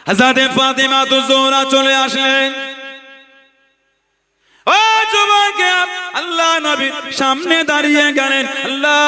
হযরত ফাতেমা তো জোহরা চলে আসলেন। ও যুবক, আল্লাহ নবী সামনে দাঁড়িয়ে গেলেন, আল্লাহ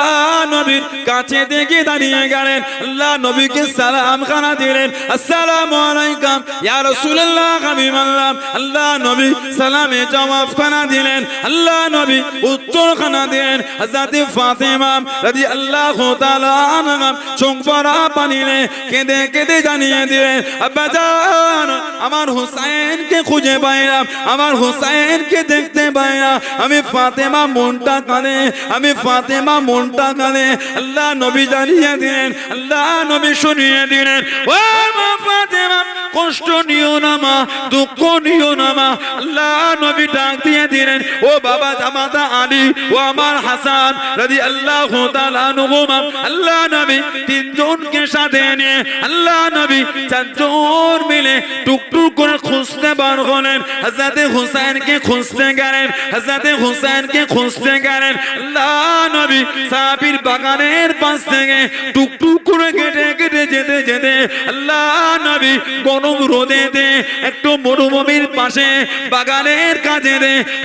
নবীর কাছে দেখে দাঁড়িয়ে গেলেন, আল্লাহ নবীকে সালাম খানা দিলেন, আসসালামু আলাইকুম ইয়া রাসূলুল্লাহ হাবিবাল্লাহ। আল্লাহ নবী সালামে জবাব খানা দিলেন, আল্লাহ নবী উত্তর খানা দিলেন। হযরত ফাতেমা রাদিয়াল্লাহু তাআলা আনহা চোখ ভরা পানিতে কেঁদে কেঁদে জানিয়ে দিলেন, আব্বাজান আমার হুসাইনকে খুঁজে পাইলাম, আমার হুসাইনকে দেখতে পাই না, আমি ফাতেমা মনটা কাঁদে, আমি ফাতেমা মনটা কাঁদে। আল্লাহ নবী জানিয়ে দিলেন, আল্লাহ নবী শুনিয়ে দিলেন, ও মা ফাতেমা কষ্ট নিও না মা, দুঃখ নিও না মা। আল্লাহ নবী ডাক দিয়ে দিলেন, ও বাবা জামাতা আলী, ও আমার হাসান রাদিয়াল্লাহু তাআলা আনহুমা। আল্লাহ নবী তিনজনকে সাথে নিয়ে আল্লাহ নবী চারজন মিলে টুকটুক করে খুঁজতে বার হলেন। হযরত হুসাইনকে খুঁজতে গেলেন, হযরত হুসাইনকে খুঁজতে গেলেন। আল্লাহ নবী সাবির বাগানের পাশ থেকে টুকটুক করে কেটে কেটে যেতে যেতে আল্লাহ নবী গরম রোদেতে একটু মরুভূমির পাশে বাগানের কাছে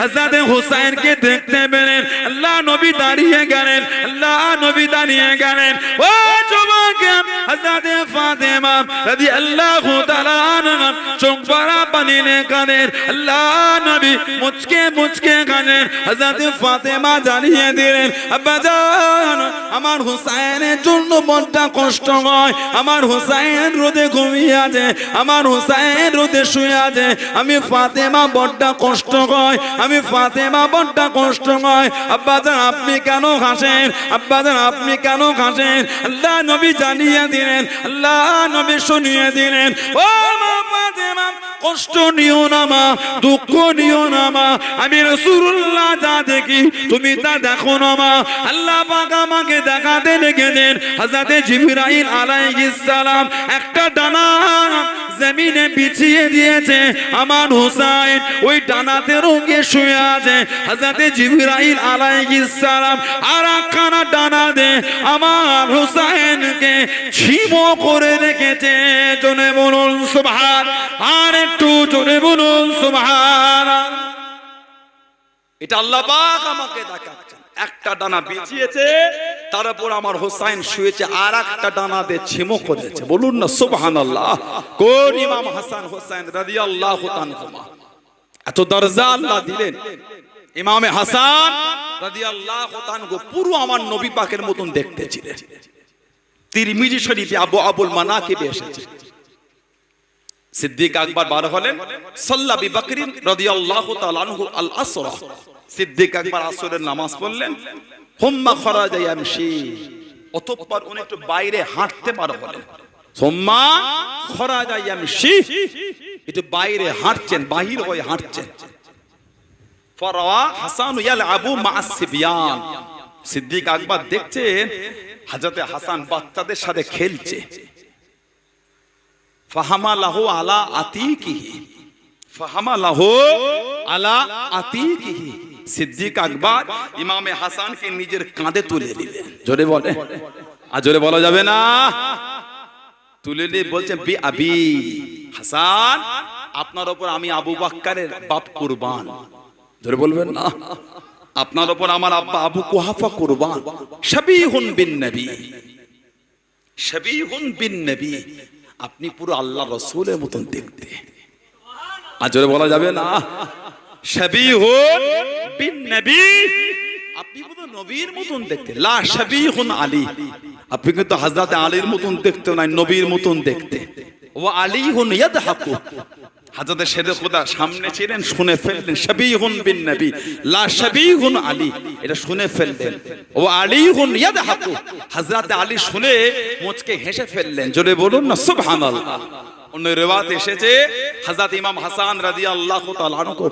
হযরত হুসাইনকে দেখতে পেলেন। আল্লাহ নবী দাঁড়িয়ে গেলেন, আল্লাহ নবী দাঁড়িয়ে গেলেন। ও যুবক, হযরত ফাতেমা রাদিয়াল্লাহু তাআলা আনহা চোখ ভরা পানিতে কাঁদেন, আল্লাহ নবী মুচকে মুচকে কাঁদেন। হযরত ফাতেমা জানিয়ে দিলেন, আব্বাজান আমার হুসাইনের জন্য মনটা কষ্ট হয়, আমার হুসাইন রোদে ঘুমিয়ে আছে, আমার হুসাইন রোদে শুয়ে আছে, আমি ফাতেমা বড্ড কষ্ট হয়, আমি ফাতেমা বড্ড কষ্ট হয়। আব্বাজান আপনি কেন হাসেন, আব্বাজান আপনি কেন হাসেন? আল্লাহ নবী জানিয়ে দিলেন, আল্লাহ নবী শুনিয়ে দিলেন, ও মা ফাতেমা কষ্ট নিও না মা, দুঃখ নিও না মা, আমি রাসূলুল্লাহ যা দেখি তুমি তা দেখো না মা। আল্লাহ পাক আমাকে দেখাতে লেগেছেন, হযরত জিবরাইল আলাইহিস সালাম একটা ডানা জমিনে বিছিয়ে দিয়েছে, আমার হুসাইন ওই ডানাতে রঙে শুয়ে আছে। হযরত জিবরাইল আলাইহিস সালাম আর একখানা ডানা দে আমার হুসাইনকে ছিমো করে রেখেছে। জোরে বলুন সুবহান, আর একটু জোরে বলুন সুবহান। এটা আল্লাহ পাক আমাকে দেখাচ্ছেন, একটা ডানা বিছিয়েছে, তার উপর আমার হুসাইন শুয়েছে, আর একটা ডানা দিয়ে ছিমো করেছে। বলুন না সুবহানাল্লাহ। কোন ইমাম হাসান হুসাইন রাদিয়াল্লাহু তাআলা এত দরজা আল্লাহ দিলেন, ইমামে হাসান রাদিয়াল্লাহু তাআলা পুরো আমার নবী পাকের মতন দেখতে ছিলেন। তিরমিজি শরীফে আবুল মানাকিবে এসেছে, সিদ্দিক আকবর বার হলেন, সাল্লা বিবকরিন রাদিয়াল্লাহু তাআলা আনহু আল আসরা, সিদ্দিক আকবর আসরের নামাজ পড়লেন, হুম্মা খরাজা ইয়ামশি, অতঃপর উনি একটু বাইরে হাঁটতে বার হলেন, হুম্মা খরাজা ইয়ামশি, একটু বাইরে হাঁটছেন, বাহির হয়ে হাঁটছেন। ফারাওয়া হাসান ইয়ালআবু মা'আস সিবয়ান, সিদ্দিক আকবর দেখছেন হযরত হাসান বাচ্চাদের সাথে খেলছে। ফাহামালাহু আলা আতিকিহি, ফাহামালাহু আলা আতিকিহি, সিদ্দিক আকবর ইমামে হাসানকে নিজের কাঁধে তুলে নিলেন। জোরে বলে, আর জোরে বলা যাবে না, তুলে নিয়ে বলছেন, বি আবি হাসান, আপনার উপর আমি আবু বকরের বাপ কুরবান। জোরে বলবেন না, আপনার উপর আমার আব্বা আবু কুহাফা কুরবান। শাবিহুন বিন নবী, শাবিহুন বিন নবী, আপনি পুরো আল্লাহ রাসূলের মতন দেখতে। আর জোরে বলা যাবে না, শাবিহুন বিন নবী, আপনি পুরো নবীর মতন দেখতে। লা শাবিহুন আলী, আপনি কিন্তু হযরত আলীর মতন দেখতে না, নবীর মতন দেখতে। ওয়া আলীহুন ইয়াদহাকু, হযরত শেরে খোদা সামনে ছিলেন, শুনে ফেললেন শাবিহুন বিন নবী, লা শাবিহুন আলী, এটা শুনে ফেললেন। ও আলীহুন ইয়াদহাকু, হযরত আলী শুনে মুচকে হেসে ফেললেন। জোরে বলুন না সুবহানাল্লাহ। অন্য রিওয়ায়াত এসেছে হযরত ইমাম হাসান রাদিয়াল্লাহু তাআলা আনহু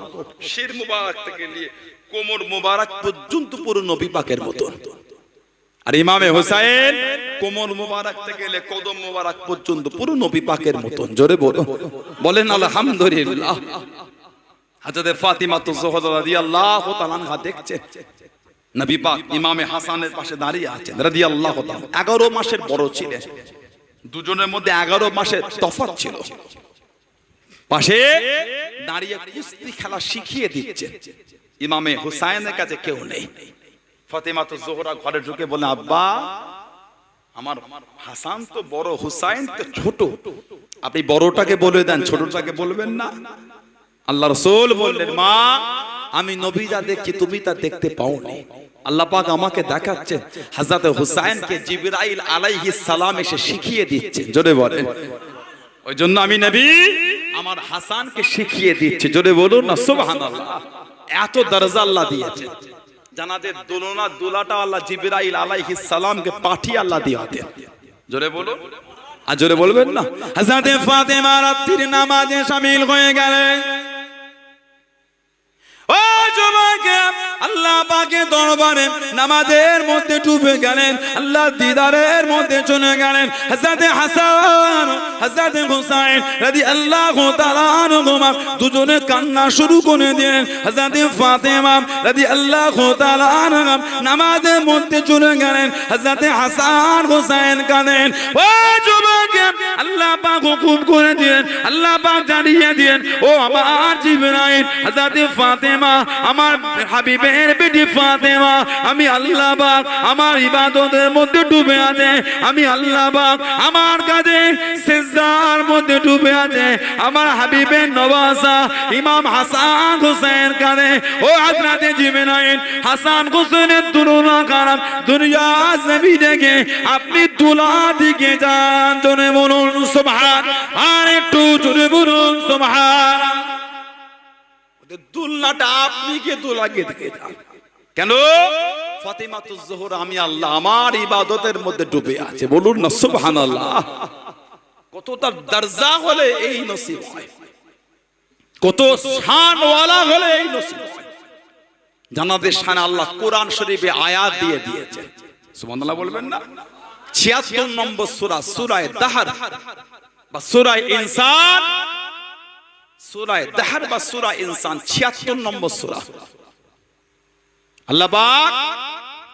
শির মুবারক থেকে নিয়ে কোমর মুবারক পর্যন্ত পুরো নবী পাকের মতন, আর ইমামে হুসাইন কোমর মুবারক থেকে নিয়ে কদম মুবারক পর্যন্ত পুরো নবী পাকের মতন। জোরে বলেন আলহামদুলিল্লাহ। হযরত ফাতিমা তুযহরা রাদিয়াল্লাহু তাআলা আনহা দেখছেন নবী পাক ইমামে হাসানের পাশে দাঁড়িয়ে আছেন রাদিয়াল্লাহু তাআলা। 11 মাসের বড় ছিলেন, দুজনের মধ্যে 11 মাসের তফাৎ ছিল। পাশে দাঁড়িয়ে কুস্তি খেলা শিখিয়ে দিচ্ছে। ইমামে হুসাইনের কাছে কেউ নেই। ফাতেমাতুজ জোহরা ঘরে ঢুকে বলে, আব্বা আমার হাসান তো বড়, হুসাইন তো ছোট, আপনি বড়টাকে বলে দেন, ছোটটাকে বলবেন না। আল্লাহ রাসূল বললেন, মা আমি নবী যা দেখছি তুমি তা দেখতে পাওনি। আল্লাহ পাক আমাকে দেখাচ্ছে হযরত হুসাইনকে জিবরাইল আলাইহিস সালাম এসে শিখিয়ে দিচ্ছে। জোরে বলেন, ওই জন্য আমি নবী আমার হাসানকে শিখিয়ে দিচ্ছি। জোরে বলুন না সুবহানাল্লাহ। এত দরজা আল্লাহ দিয়েছে। জানাদের দোলনা দোলাটা আল্লাহ জিবরাইল আলাইহিস সালামকে পাঠিয়ে আল্লাহ দিয়েছেন। জোরে বলুন, আর জোরে বলবেন না। হযরত ফাতেমা রাত্রির নামাজে শামিল হয়ে গেলেন। ও যুবকেরা, আল্লাহ পাকের দরবারে নামাজের মধ্যে ডুবে গেলেন, আল্লাহ দিদারের মধ্যে চলে গেলেন। হযরত হাসান, হযরত হুসাইন রাদিয়াল্লাহু তাআলা আনহুমা দুজনে কান্না শুরু করে দিলেন। হযরত ফাতেমা রাদিয়াল্লাহু তাআলা আনহা নামাজের মধ্যে চলে গেলেন। হযরত হাসান হুসাইন কাঁদেন। ও যুবকেরা, আল্লাহ পাক হুকুম করে দিলেন, আল্লাহ পাক জানিয়ে দিলেন, ও আমার জিবরাইল, হযরত ফাতেমা আমার হাবিবের বেটি ফাতেমা, আমি আল্লাহ পাক আমার ইবাদতের মধ্যে ডুবে আছে, আমি আল্লাহ পাক আমার কাজে সিজদার মধ্যে ডুবে আছে। আমার হাবিবের নওয়াজা ইমাম হাসান হুসাইন কাঁদে। ও হযরত জিবরাইল, হাসান হুসাইনের তুলনা খারাপ দুনিয়া জমি দেখে আপনি তুলা দিকে যান। জোরে বলুন সুবহান, আর একটু জোরে বলুন সুবহান। দুলনাটা আপনি কে দুলাকে দিকে যান কেন? ফাতেমাতুজ জোহরা আমি আল্লাহ আমার ইবাদতের মধ্যে ডুবে আছে। বলুন না সুবহানাল্লাহ। কতটা দরজা হলে এই নসিব হয়, কত শানওয়ালা হলে এই নসিব হয়। জানাদের শান আল্লাহ কোরআন শরীফে আয়াত দিয়ে দিয়েছে। সুবহানাল্লাহ বলবেন না। ৭৬ নম্বর সূরা, সূরা দাহর বা সূরা ইনসান, সূরা দাহর বা সূরা ইনসান ৭৬ নম্বর সূরা। আল্লাহ পাক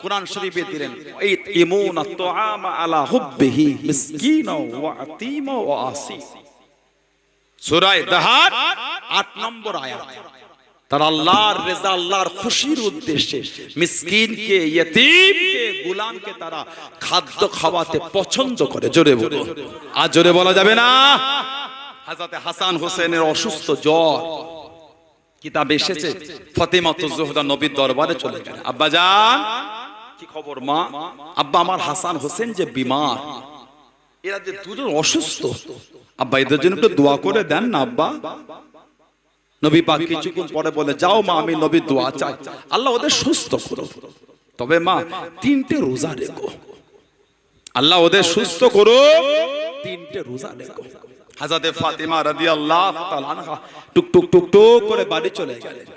কোরআন শরীফে দিলেন, ইতিমুনা তুআমা আলা হুব্বিহি মিসকিনা ওয়া আতীমা ওয়া আসি। সূরা দাহর ৮ নম্বর আয়াত। তারা আল্লাহর রেজা, আল্লাহর খুশির উদ্দেশ্যে মিসকিনকে, ইয়তীমকে, গোলামকে তারা খাদ্য খাওয়াতে পছন্দ করে। জোরে বলুন, আর জোরে বলা যাবে না। হযরত হাসান হোসেনের অসুস্থ, জ্বর, কিতাবে এসেছে ফাতেমাতুজ জোহরা নবীর দরবারে চলে গেলেন। আব্বা জান কি খবর? মা, আব্বা আমার হাসান হোসেন যে বিমার, এরা যে দুজন অসুস্থ, আব্বা এদের জন্য একটু দোয়া করে দেন না আব্বা। নবী পাক কিছুক্ষণ পরে বলে, যাও মা, আমি নবীর দোয়া চাই, আল্লাহ ওদের সুস্থ করো, তবে মা 3টে রোজা রেখো, আল্লাহ ওদের সুস্থ করো, 3টে রোজা রেখো। হযরত ফাতেমা রাদিয়াল্লাহু তাআলা আনহা টুক টুক টুক টুক করে বাড়ি চলে গেলেন।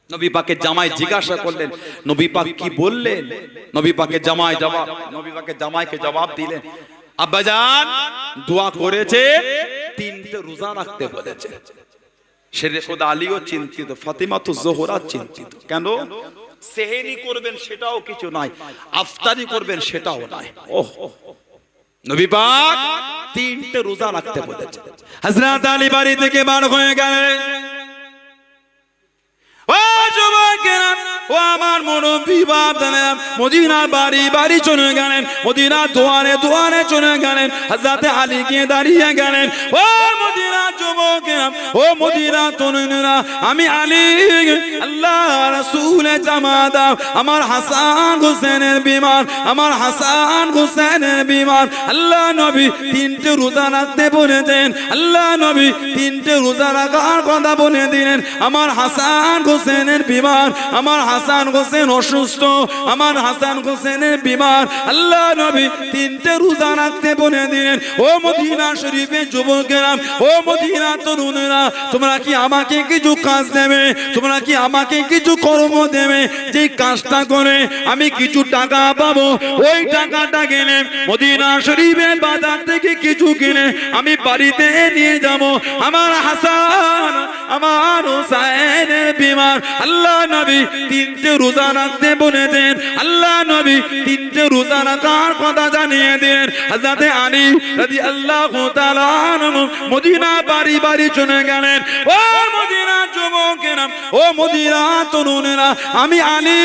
নবী পাকের জামাই জিজ্ঞাসা করলেন, নবী পাক কি বললেন? নবী পাকের জামাই জবাব, নবী পাকের জামাইকে জবাব দিলেন, আব্বাজান দোয়া করেছে, 3টে রোজা রাখতে বলেছে। শেরে খোদা আলীও চিন্তিত, ফাতেমাতুজ জোহরা চিন্তিত। কেন? সেহরি করবেন সেটাও কিছু নাই, আফতারি করবেন সেটাও নাই। ওহ, নবী পাক 3টে রোজা রাখতে বলেছে। হযরত আলী বাড়ি থেকে বার হয়ে গেলেন। ও যুবকেরা, ও আমার মুরব্বি বাপদাদা, মদিনা বাড়ি বাড়ি চলে গেলেন, মদিনা দুয়ারে দুয়ারে চলে গেলেন। হযরত আলী গিয়ে দাঁড়িয়ে গেলেন। ও মদিনা যুবকেরা, ও মদিনা তরুণেরা, আমি আলী আল্লাহ রাসূলের জামাতা, আমার হাসান হোসেনের বিমার, আমার হাসান হোসেনের বিমার। আল্লাহ নবী 3টে রোজা রাখতে বলেছেন, আল্লাহ নবী 3টে রোজা রাখার কথা বলে দিলেন। আমার হাসান হোসেনের বিমার, আমার হাসান হোসেন অসুস্থ, আমার হাসান হোসেনের বিমার। আল্লাহ নবী 3টে রোজা রাখতে বলে দিলেন। ও মদিনা শরীফের যুবকেরা, ও মদিনা তরুণেরা, তোমরা কি আমাকে কিছু কাজ দেবে? তোমরা কি আমাকে কিছু কর্ম দেবে? যে কাজটা করে আমি কিছু টাকা পাবো, ওই টাকাটা কিনে মদিনা শরীফের বাজার থেকে কিছু কিনে আমি বাড়িতে নিয়ে যাব। আমার হাসান, আমার হুসাইনের বিমার। আল্লাহ নবী তিনটে রোজা রাখতে বলেছেন। আল্লাহ নবী তিনটে রোজা রাখার কথা জানিয়ে দিলেন। হযরত আলী রাদিয়াল্লাহু তাআলা আনহু মদিনা বাড়ি বাড়ি চলে গেলেন। ও মদিনা যুবকেরা, ও মদিনা তরুণেরা, আমি আলী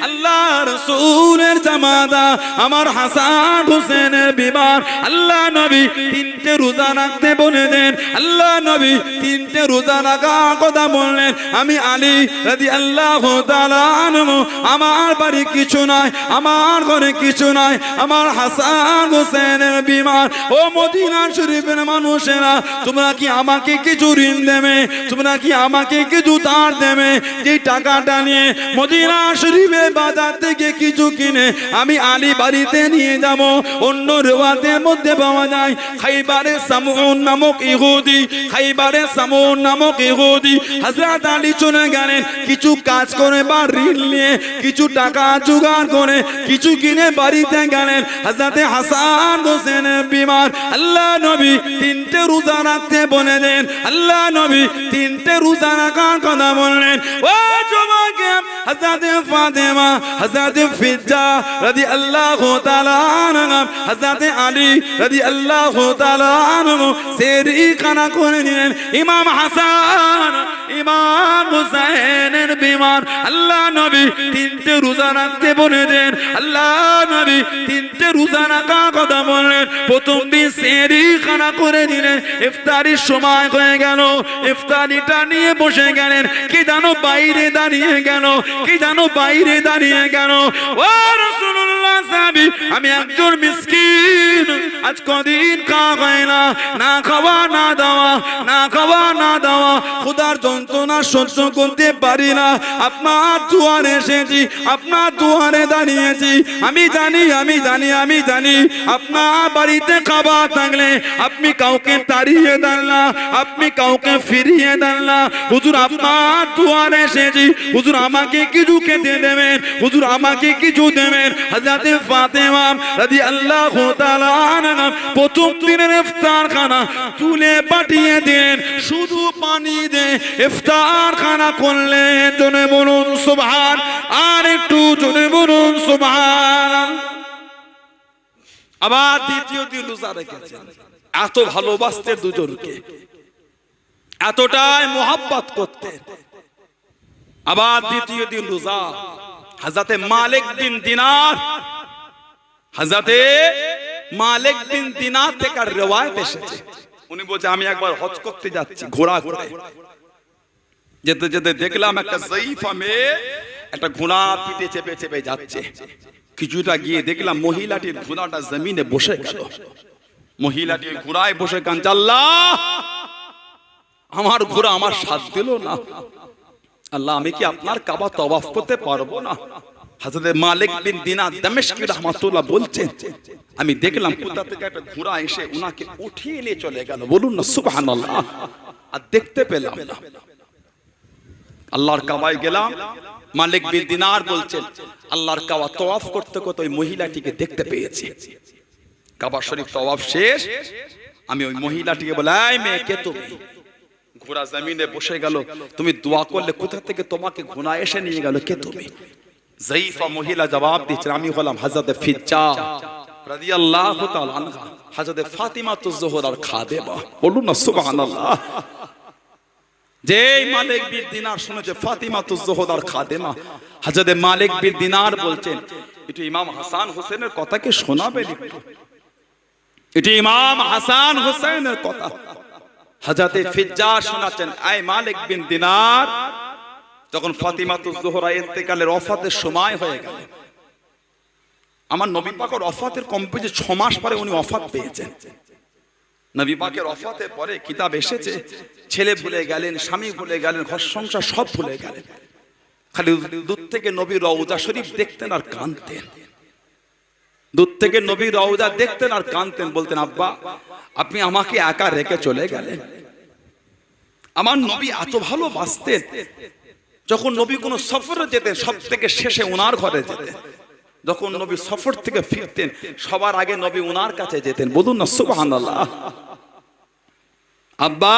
আল্লাহ রাসূলের জামাতা, আমার হাসান হোসেনের বিমার। আল্লাহ নবী তিনটে রোজা রাখতে বলেছেন। আল্লাহ নবী তিনটে রোজা রাখার কথা বললেন। আমি আলী রাদিয়াল্লাহু তাআলা আনহু, আমার বাড়ি কিছু নাই, আমার ঘরে কিছু নাই, আমার হাসান হোসেনের বিমার। ও মদিনা শরীফের মানুষেরা, তোমরা কি আমাকে কিছু ঋণ দেবে? তোমরা কি আমাকে কিছু ধার দেবে? যে টাকাটা নিয়ে মদিনা শরীফের বাজার থেকে কিছু কিনে আমি আলী বাড়িতে নিয়ে যাব। অন্য রিওয়ায়াতের মধ্যে পাওয়া যায় খাইবারে সামউন নামক ইহুদি, খাইবারে সামউন নামক ইহুদি হযরত আলী চলে গেলেন কিছু কাজ করে বা ঋণ নিয়ে কিছু টাকা জোগাড় করে কিছু কিনে বাড়িতে গেলেন। হযরত হাসান হোসেনের বিমার। আল্লাহ নবী তিনটে রোজা রাখতে বলেছেন। আল্লাহ নবী তিনটে রোজা রাখার কথা বললেন। ও যুবক, হযরত ফাতেমা, হযরত ফিজ্জা রাদিয়াল্লাহু তাআলা আনহা, হযরত আলী রাদিয়াল্লাহু তাআলা আনহু সেহরি খানা করে নিলেন। ইমাম হাসান, ইমাম হুসাইনের বিমার। আল্লাহ নবী তিনটে রোজা রাখতে বলেছেন। আল্লাহ নবী তিনটে রোজা রাখার কথা বললেন। প্রথম দিন সেহরি খানা করে নিলেন। ইফতারির সময় হয়ে গেল, ইফতারিটা নিয়ে বসে গেলেন। কে জানো বাইরে দাঁড়িয়ে গেল, কে জানো বাইরে দাঁড়িয়ে গেল। ও রাসূলুল্লাহ সাহাবী, আমি একজন মিসকিন, আজ কদিন খাওয়া হয় না, না খাওয়া না দাওয়া, না খাওয়া না দাওয়া, খোদার যন্ত্রণা সহ্য করতে পারি না। আপনার দুয়ারে এসেছি, আপনার দুয়ারে দাঁড়িয়েছি। আমি জানি, আমি জানি, আমি জানি আপনার বাড়িতে খাবার থাকলে আপনি কাউকে তাড়িয়ে দেন না, আপনি কাউকে ফিরিয়ে দেন না। হুজুর আপনার দুয়ারে এসেছি, হুজুর আমাকে কিছু খেতে দেবেন, হুজুর আমাকে কিছু দেবেন। হযরত ফাতেমা রাদিয়াল্লাহু তাআলা আনহা প্রথম দিনের ইফতার খানা তুলে পাঠিয়ে দিলেন। শুধু পানি দিয়ে ইফতার খানা করলেন। জোরে বলুন সুবহান, আর একটু জোরে বলুন সুবহান। আবার দ্বিতীয় দিন রোজা রেখেছেন। এত ভালোবাসতেন দুজনকে, এতটাই মোহাব্বত করতেন। আবার দ্বিতীয় দিন রোজা। হযরত মালিক বিন দিনার, হযরত মালিক বিন দিনার থেকে রিওয়ায়াত এসেছে। উনি বলছে আমি একবার হজ করতে যাচ্ছি, ঘোড়া ঘোড়ায় যেতে যেতে দেখলাম একটা যায়ীফা মেয়ে একটা ঘোড়া পিঠে চেপে চেপে যাচ্ছে। কিছুটা গিয়ে দেখলাম মহিলাটির ঘোড়াটা জমিনে বসে গেল। মহিলাটি ঘোড়ায় বসে কাঁদছে, আল্লাহ আমার ঘোড়া আমার সাথ দিল না, আল্লাহ আমি কি আপনার কাবা তওয়াফ করতে পারবো না? হযরত মালিক বিন দিনার দামেশকি রাহমাতুল্লাহ বলছেন আমি দেখলাম কোথা থেকে একটা ঘোড়া এসে উনাকে উঠিয়ে নিয়ে চলে গেল। বলুন না সুবহানাল্লাহ। আর দেখতে পেলাম না। আল্লাহর কাবায় গেলাম, মালিক বিন দিনার বলছেন আল্লাহর কাবা তওয়াফ করতে করতে ওই মহিলাটিকে দেখতে পেয়েছি। কাবা শরীফ তওয়াফ শেষ, আমি ওই মহিলাটিকে বলাই মেয়ে কে তুমি? ঘোড়া জমিনে বসে গেল, তুমি দোয়া করলে কোথা থেকে তোমাকে ঘোড়া এসে নিয়ে গেল, কে তুমি? যায়ীফা মহিলা জবাব দিচ্ছেন আমি হলাম হযরত ফিজ্জা রাদিয়াল্লাহু তাআলা আনহা, হযরত ফাতিমাতুজ জোহরার খাদেমা। বলুন না সুবহানাল্লাহ। যে মালিক বিন দিনার শুনেছে ফাতিমাতুজ জোহরার খাদেমা, হযরত মালিক বিন দিনার বলছেন এটা ইমাম হাসান হোসেনের কথা কি শোনাবেন একটু? এটা ইমাম হাসান হোসেনের কথা। হযরত ফিজ্জা শোনাচ্ছেন আয় মালিক বিন দিনার, যখন ফাতিমাতুজ জোহরা ইন্তেকালের ওফাতের সময় হয়ে গেল, আমার নবী পাকের ওফাতের কমপক্ষে 6 মাস পরে উনি ওফাত পেয়েছেন। নবী পাকের ওফাতের পরে কিতাব এসেছে ছেলে ভুলে গেলেন, স্বামী ভুলে গেলেন, ঘর সংসার সব ভুলে গেলেন। খালি দূর থেকে নবী রওজা শরীফ দেখতেন আর কাঁদতেন। দূর থেকে নবী রওজা দেখতেন আর কাঁদতেন, বলতেন আব্বা আপনি আমাকে একা রেখে চলে গেলেন। আমার নবী এত ভালোবাসতেন, যখন নবী কোনো সফরে যেতেন সব থেকে শেষে ওনার ঘরে যেতেন। যখন নবী সফর থেকে ফিরতেন সবার আগে নবী ওনার কাছে যেতেন। বলুন না সুবহানাল্লাহ। আব্বা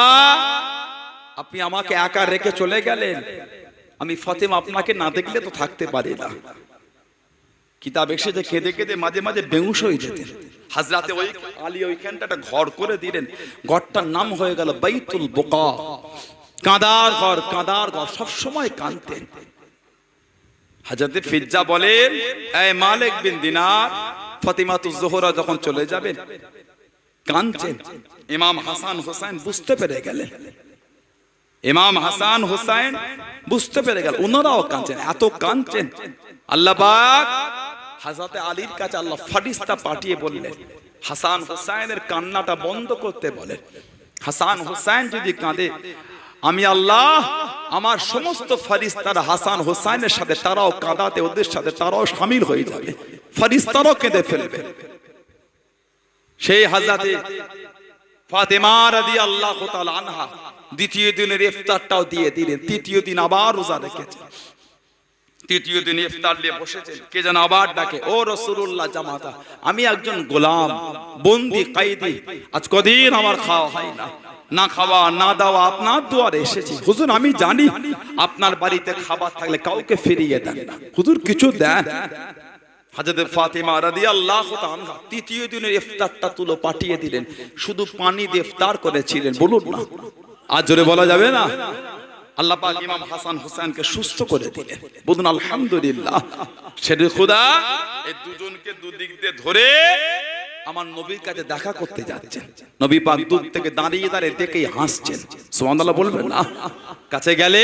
আপনি আমাকে একা রেখে চলে গেলেন, আমি ফাতেমা আপনাকে না দেখলে তো থাকতে পারি না। কিতাব এসেছে কেঁদে কেঁদে মাঝে মাঝে বেহুশ হয়ে যেতেন। হাজরাতে ওই আলী ওইখানটা একটা ঘর করে দিলেন, ঘরটার নাম হয়ে গেল বাইতুল বুকা, কাঁদার ঘর। কাঁদার ঘর, সব সময় কাঁদতেন। হযরতে ফিজ্জা বলেন, এই মালিক বিন দিনার, ফাতিমাতুজ জোহরা যখন চলে যাবেন কাঁদছেন। ইমাম হাসান হোসেন বুঝতে পেরে গেলেন, ইমাম হাসান হোসেন বুঝতে পেরে গেল, ওনারাও কাঁদছেন, এত কাঁদছেন। আল্লাহ পাক হযরতে আলীর কাছে আল্লাহ ফেরেশতা পাঠিয়ে বললেন হাসান হোসেনের কান্নাটা বন্ধ করতে বলেন। হাসান হোসেন যদি কাঁদে, আমি আল্লাহ আমার সমস্ত ফেরেশতারা হাসান হোসেনের সাথে তারাও কাঁদাতে, ওদের সাথে তারাও শামিল হয়ে যাবে, ফেরেশতারাও কেঁদে ফেলবে। সেই হযরতে ফাতেমা রাদিয়াল্লাহু তাআলা আনহা দ্বিতীয় দিনের ইফতারটাও দিয়ে দিলেন। তৃতীয় দিন আবার রোজা রেখেছেন। তৃতীয় দিন ইফতার নিয়ে বসেছেন, কে যেন আবার ডাকে, ও রাসূলুল্লাহ জামাতা, আমি একজন গোলাম, বন্দী, কয়েদি, আজ কদিন আমার খাওয়া হয় না, না খাওয়া না দাওয়া আপনার দুয়ারে এসেছি। হুজুর আমি জানি আপনার বাড়িতে খাবার থাকলে কাউকে ফিরিয়ে দেন না, হুজুর কিছু দেন। হযরত ফাতিমা রাদিয়াল্লাহু তাআলা তৃতীয় দিনের ইফতারটা তুলো পাঠিয়ে দিলেন, শুধু পানি দিয়ে ইফতার করেছিলেন, বলুন না আজ জোরে বলা যাবে না? আল্লাহ পাক ইমাম হাসান হোসেনকে সুস্থ করে দিলেন, বলুন আলহামদুলিল্লাহ। সেরে খোদা এই দুজনকে দুদিক দিয়ে ধরে আমার নবীর কাছে দেখা করতে যাচ্ছেন। নবী পাক দূর থেকে দাঁড়িয়ে দাঁড়িয়ে দেখেই হাসছেন, সুবহানাল্লাহ বলবেন না? কাছে গেলে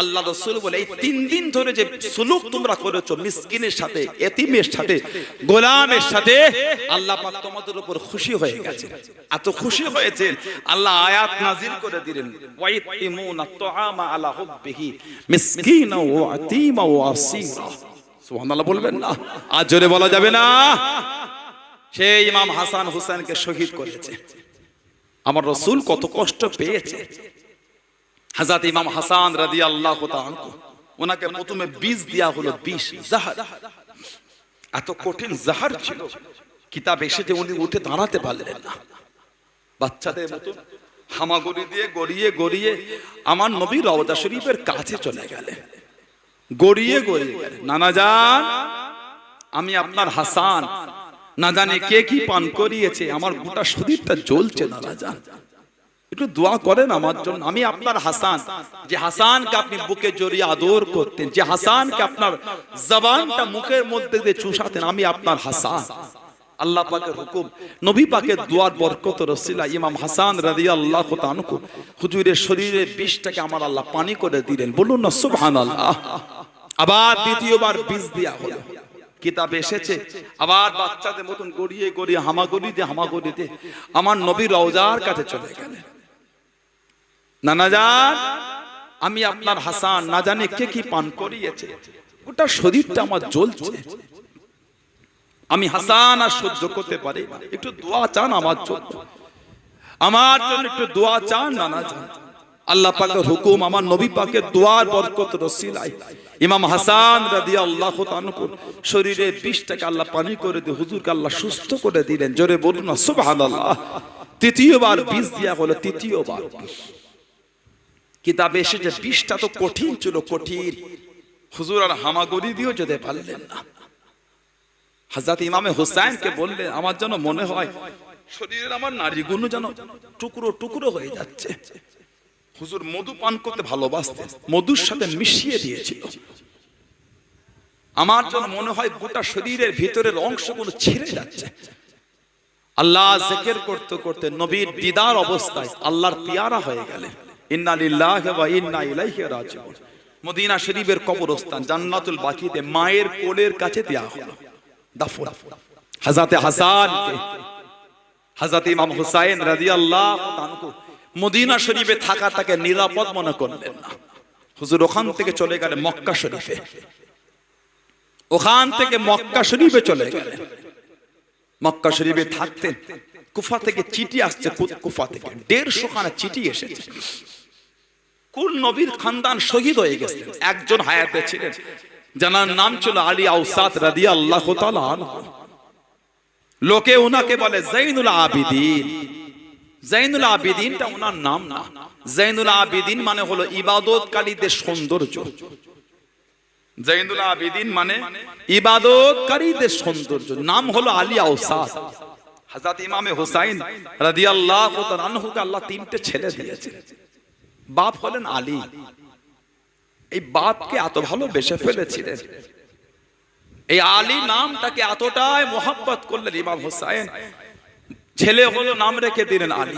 আল্লাহ রাসূল বলে, এই 3 দিন ধরে যে সুলুক তোমরা করেছো মিসকিনের সাথে, এতিমের সাথে, গোলামের সাথে, আল্লাহ পাক তোমাদের উপর খুশি হয়ে গেছেন। এত খুশি হয়েছেন আল্লাহ আয়াত নাজিল করে দিলেন, ওয়াইতিমুনা তুআমা আলা হুব্বিহি মিসকিনা ওয়া আতীমা ওয়া আসীরা। সুবহানাল্লাহ বলবেন না? আজ জোরে বলা যাবে না? সেই ইমাম হাসান হোসেনকে শহীদ করেছে। আমার রাসূল কত কষ্ট পেয়েছে। হযরত ইমাম হাসান রাদিয়াল্লাহু তাআলা ওনাকে প্রথমে বিষ দেয়া হলো, বিষ, জাহার। এত কঠিন জাহার ছিল, কিতাব এসেছে উনি উঠে দাঁড়াতে পারলেন না। বাচ্চাদের মতো হামাগুড়ি দিয়ে গড়িয়ে গড়িয়ে আমার নবী রওজা শরীফের কাছে চলে গেলেন, গড়িয়ে গড়িয়ে গেলেন, নানা জান আমি আপনার হাসান, না জানি কে কি পান করিয়েছে, আমার গোটা শরীরটা জ্বলছে, নানা জান একটু দোয়া করেন আমার জন্য। আমি আপনার হাসান, যে হাসানকে আপনি বুকে জড়িয়ে আদর করতেন, যে হাসানকে আপনার জবানটা মুখের মধ্যে দিয়ে চুষাতেন, আমি আপনার হাসান। আল্লাহ পাকের হুকুম, নবী পাকের দোয়ার বরকত রসিলা ইমাম হাসান রাদিয়াল্লাহু তাআলা হুজুরের শরীরের বিষটাকে আমার আল্লাহ পানি করে দিলেন, বলুন না সুবহানাল্লাহ। আবার দ্বিতীয়বার বিষ দেয়া হলো, কিতাবে এসেছে আবার বাচ্চাদের মতন গড়িয়ে গড়িয়ে হামাগুড়ি দিয়ে আমার নবীর রওজার কাছে চলে গেলেন। নানা জান আমি আপনার হাসান, না জানি কে কি পান করিয়েছে, ওটা শরীরটা আমার জ্বলছে, আমি হাসান আর সহ্য করতে পারি না, একটু দোয়া চান আমার জন্য, আমার জন্য একটু দোয়া চান নানা জান। আল্লাহ পাকের হুকুম, আমার নবী পাকের দোয়ার বরকত রসিলায় ইমাম হাসান রাদিয়াল্লাহু তাআলা শরীরের বিষটাকে আল্লাহ পানি করে দিয়ে হুজুরকে আল্লাহ সুস্থ করে দিলেন, জোরে বলুন না সুবহানাল্লাহ। তৃতীয়বার বিষ দেয়া হলো, তৃতীয়বার। কিতাবে এসেছে বিষটা তো কঠিন ছিল, কঠিন, হুজুর আর হামাগুড়ি দিয়েও যেতে পারলেন না। হযরত ইমামে হোসেনকে বললেন, আমার যেন মনে হয় শরীরের আমার নাড়িগুলো যেন টুকরো টুকরো হয়ে যাচ্ছে। হুজুর মধু পান করতে ভালোবাসতেন, মধুর সাথে মিশিয়ে দিয়েছিল। আমার যেন মনে হয় গোটা শরীরের ভিতরের অংশগুলো ছিঁড়ে যাচ্ছে। আল্লাহ জিকির করতে করতে নবীর দিদার অবস্থায় আল্লাহর পিয়ারা হয়ে গেলেন। ইন্না লিল্লাহি ওয়া ইন্না ইলাইহি রাজিউন। মদিনা শরীফের কবরস্থান জান্নাতুল বাকিতে মায়ের কোলের কাছে দেয়া হলো দাফন। হযরত হাসানকে হযরত ইমাম হুসাইন রাদিয়াল্লাহু তাআলা মদিনা শরীফে থাকা তাকে নিরাপদ মনে করলেন না। হুজুর ওখান থেকে চলে গেলেন মক্কা শরীফে, ওখান থেকে মক্কা শরীফে চলে গেলেন। মক্কা শরীফে থাকতেন, কুফা থেকে চিঠি আসছে, কুফা থেকে 150 খানা চিঠি এসেছে। কোন নবীর খানদান শহীদ হয়ে গেছেন, একজন হায়াতে ছিলেন, যার নাম ছিল আলী আওসাত রাদিয়াল্লাহু তাআলা আনহু। লোকে উনাকে বলে জৈনুল আবিদিন, জাইনুল আবিদিনটা ওনার নাম না, জাইনুল আবিদিন মানে হলো ইবাদতকারীদের সৌন্দর্য। জাইনুল আবিদিন মানে ইবাদতকারীদের সৌন্দর্য। নাম হলো আলী আওসাদ। হযরত ইমামে হুসাইন রাদিয়াল্লাহু তাআলা আনহুকে আল্লাহ তিনটে ছেলে দিয়েছে, বাপ হলেন আলী। এই বাপকে এত ভালোবেসে ফেলেছিলেন, এই আলী নামটাকে এতটাই মোহাব্বত করলেন ইমাম হুসাইন, ছেলে হলো নাম রেখে দিলেন আলী।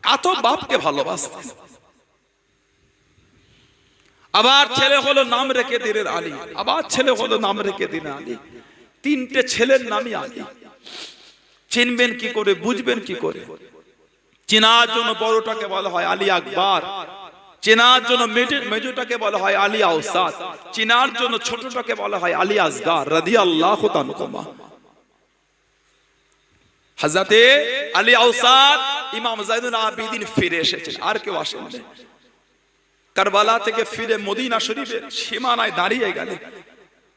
এত বাপকে ভালোবাসতেন। আবার ছেলে হলো নাম রেখে দিলেন আলী, আবার ছেলে হলো নাম রেখে দিলেন আলী। তিনটে ছেলের নামই আলী। চিনবেন কি করে, বুঝবেন কি করে? চেনার জন্য বড়টাকে বলা হয় আলী আকবর, চেনার জন্য মেজোটাকে বলা হয় আলী আওসাদ, চেনার জন্য ছোটটাকে বলা হয় আলী আসগার রাদিয়াল্লাহু তাআলা। হযরতে আলী আওসাদ ইমাম জাইনুল আবিদিন ফিরে এসেছেন, আর কেউ আসেননি। কারবালা থেকে ফিরে মদিনা শরীফের সীমানায় দাঁড়িয়ে গেলেন।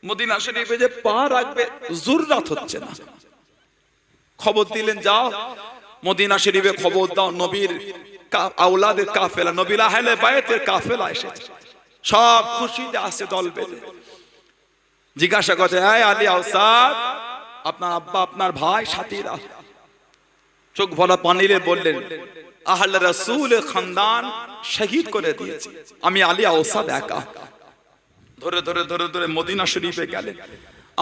মদিনা শরীফে যে পা রাখবে জুররাত হচ্ছে না। খবর দিলেন, যাও মদিনা শরীফে খবর দাও, নবীর আওলাদের কাফেলা, নবীর আহলে বায়তের কাফেলা এসেছে। সব খুশিতে আসছে দল বেঁধে। জিজ্ঞাসা করছে, এই আলী আওসাদ, আপনার আব্বা, আপনার ভাই, সাথীরা? চোখ ভরা পানিরে বললেন, আহলে রাসূলের খানদান শহীদ করে দিয়েছে, আমি আলী আওসাদ একা। ধরে ধরে ধরে ধরে মদিনা শরীফে গেলেন।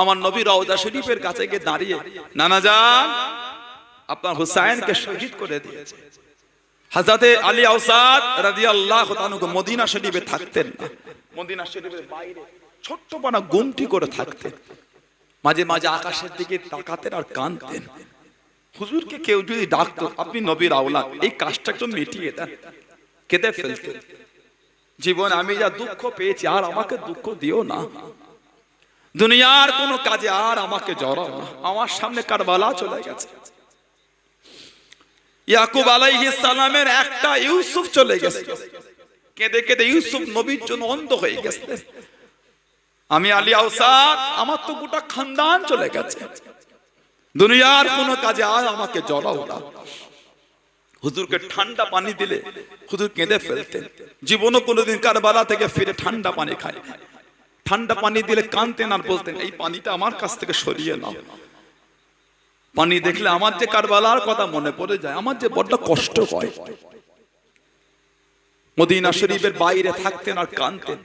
আমার নবী রওজা শরীফের কাছে গিয়ে দাঁড়িয়ে, নানা জান, আপনার হুসাইনকে শহীদ করে দিয়েছে। হযরতে আলী আওসাদ রাদিয়াল্লাহু তাআলা মদিনা শরীফে থাকতেন না, মদিনা শরীফের বাইরে ছোট্ট পানা গুমটি করে থাকতেন। মাঝে মাঝে আকাশের দিকে তাকাতেন আর কাঁদতেন। হুজুরকে কেউ যদি ডাকতো, আপনি নবীর আওলাদ, এই কাজটা একটু মিটিয়ে দেন, কেঁদে ফেলতেন। জীবন আমি যা দুঃখ পেয়েছি, আর আমাকে দুঃখ দিও না। দুনিয়ার কোন কাজে আর আমাকে জড়াও না। আমার সামনে কারবালা চলে গেছে। ইয়াকুব আলাইহিস সালামের একটা ইউসুফ চলে গেছে। কেঁদে কেঁদে ইউসুফ নবীর জন্য অন্ধ হয়ে গেছে। আমি আলী আওসাদ, আমার তো গোটা খানদান চলে গেছে। দুনিয়ার কোন কাজে আর আমাকে জড়াও না। হুজুরকে ঠান্ডা পানি দিলে হুজুর কেঁদে ফেলতেন। জীবনও কোনোদিন কারবালা থেকে ফিরে ঠান্ডা পানি খায়। ঠান্ডা পানি দিলে কাঁদতেন আর বলতেন, এই পানিটা আমার কাছ থেকে সরিয়ে নাও। পানি দেখলে আমার যে কারবালার কথা মনে পড়ে যায়, আমার যে বড্ড কষ্ট হয়। মদিনা শরীফের বাইরে থাকতেন আর কাঁদতেন।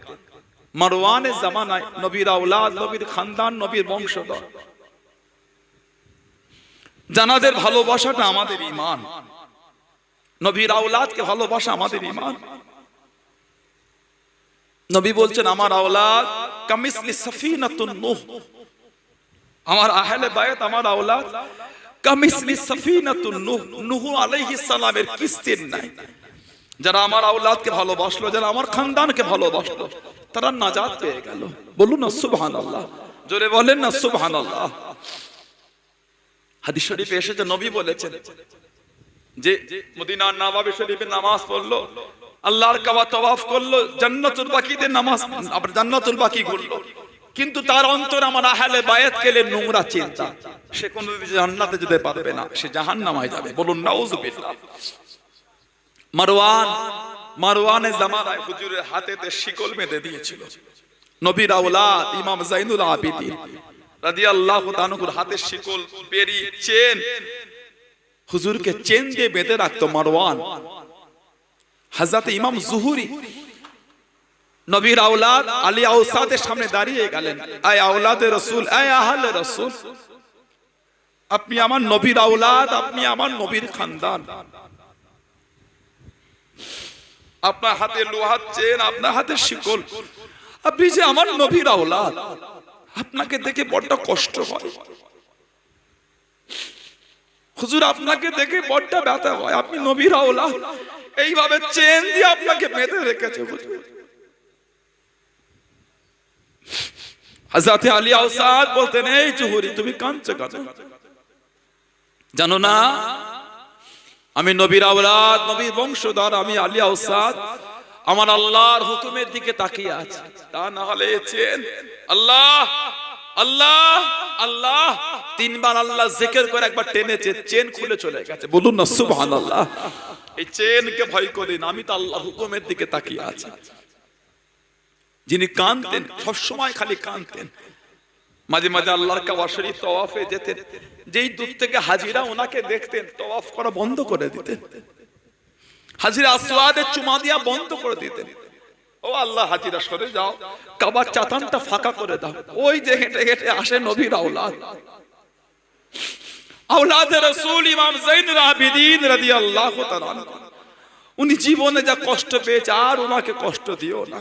মারওয়ানের জামানায় নবীর আওলাদ, নবীর খানদান, নবীর বংশধর, জানাদের ভালোবাসাটা আমাদের ঈমান। নবীর আওলাদকে ভালোবাসা আমাদের ঈমান। নবী বলছেন, আমার আওলাদ কামিসলি সাফিনাতুন নূহ, আমার আহলে বায়ত, আমার আওলাদ কামিসলি সাফিনাতুন নূহ, নূহ আলাইহিস সালামের কিস্তির নাই। যারা আমার আওলাদকে ভালোবাসলো, যারা আমার খানদানকে ভালোবাসলো, তারা নাজাত পেয়ে গেল। বলুন না সুবহানাল্লাহ, জোরে বলেন না সুবহানাল্লাহ। হাদিস শরীফে এসেছে, নবী বলেছেন যে মদিনার নববী শরীফে নামাজ পড়লো, আল্লাহর কাবা তওয়াফ করলো, জান্নাতুল বাকিতে নামাজ, আবার জান্নাতুল বাকি ঘুরলো, কিন্তু তার অন্তরে আমার আহলে বায়াত কেলে নোংরা চিন্তা, সে কোনোদিন জান্নাতে যেতে পারবে না, সে জাহান্নামে যাবে। বলুন নাউযুবিল্লাহ। মারওয়ানের জামানায় হুজুরের হাতেতে শিকল বেঁধে দিয়েছিল। নবীর আওলাদ ইমাম জাইনুল আবিদিন রাদিয়াল্লাহু তাআলা হাতে শিকল, বেরি, চেন, হুজুরকে চেন দিয়ে বেঁধে রাখতো মারওয়ান। হযরত ইমাম জুহুরি নবীর আওলাদ আলী আওসাদের সামনে দাঁড়িয়ে গেলেন, আয় আওলাদে রাসূল, আয় আহলে রাসূল, আপনি আমার নবীর আওলাদ, আপনি আমার নবীর খানদান, আপনার হাতে লোহার চেন, আপনার হাতে শিকল, আপনি যে আমার নবীর আওলাদ, আপনাকে দেখে বড় কষ্ট হয় হুজুর, আপনাকে দেখে বড় ব্যথা হয়, আপনি নবীর আওলাদ, এইভাবে চেন দিয়ে আপনাকে বেঁধে রেখেছে হুজুর। হযরত আলী আওসাদ বলতেন, এই জুহুরি, তুমি কাঁদছো কেন? জানো না আমি নবীর আওলাদ, নবীর বংশধর, আমি আলী আওসাদ আমার আল্লাহর হুকুমের দিকে তাকিয়ে আছি, তা না হলে চেন আল্লাহ আল্লাহ আল্লাহ তিনবার আল্লাহ জিকির করে একবার টেনেছে, চেন খুলে চলে গেছে। বলুন না সুবহানাল্লাহ। এই চেনকে ভয় করি না, আমি তো আল্লাহর হুকুমের দিকে তাকিয়ে আছি। যিনি কাঁদতেন, সবসময় খালি কাঁদতেন, মাঝে মাঝে আল্লাহর কাবা শরীফ তওয়াফে যেতেন, যেই দূর থেকে হাজিরা ওনাকে দেখতেন তওয়াফ করা বন্ধ করে দিতেন, হাজিরা আসওয়াদে চুমা দিয়া বন্ধ করে দিতেন। ও আল্লাহ, হাজিরা সরে যাও, কাবার চাতানটা ফাঁকা করে দাও। ওই যে হেঁটে হেঁটে আসে নবীর আওলাদ, আওলাদে রাসূল ইমাম যাইনুল আবিদিন রাদিয়াল্লাহু তাআলা। উনি জীবনে যা কষ্ট পেয়েছে, আর ওনাকে কষ্ট দিও না,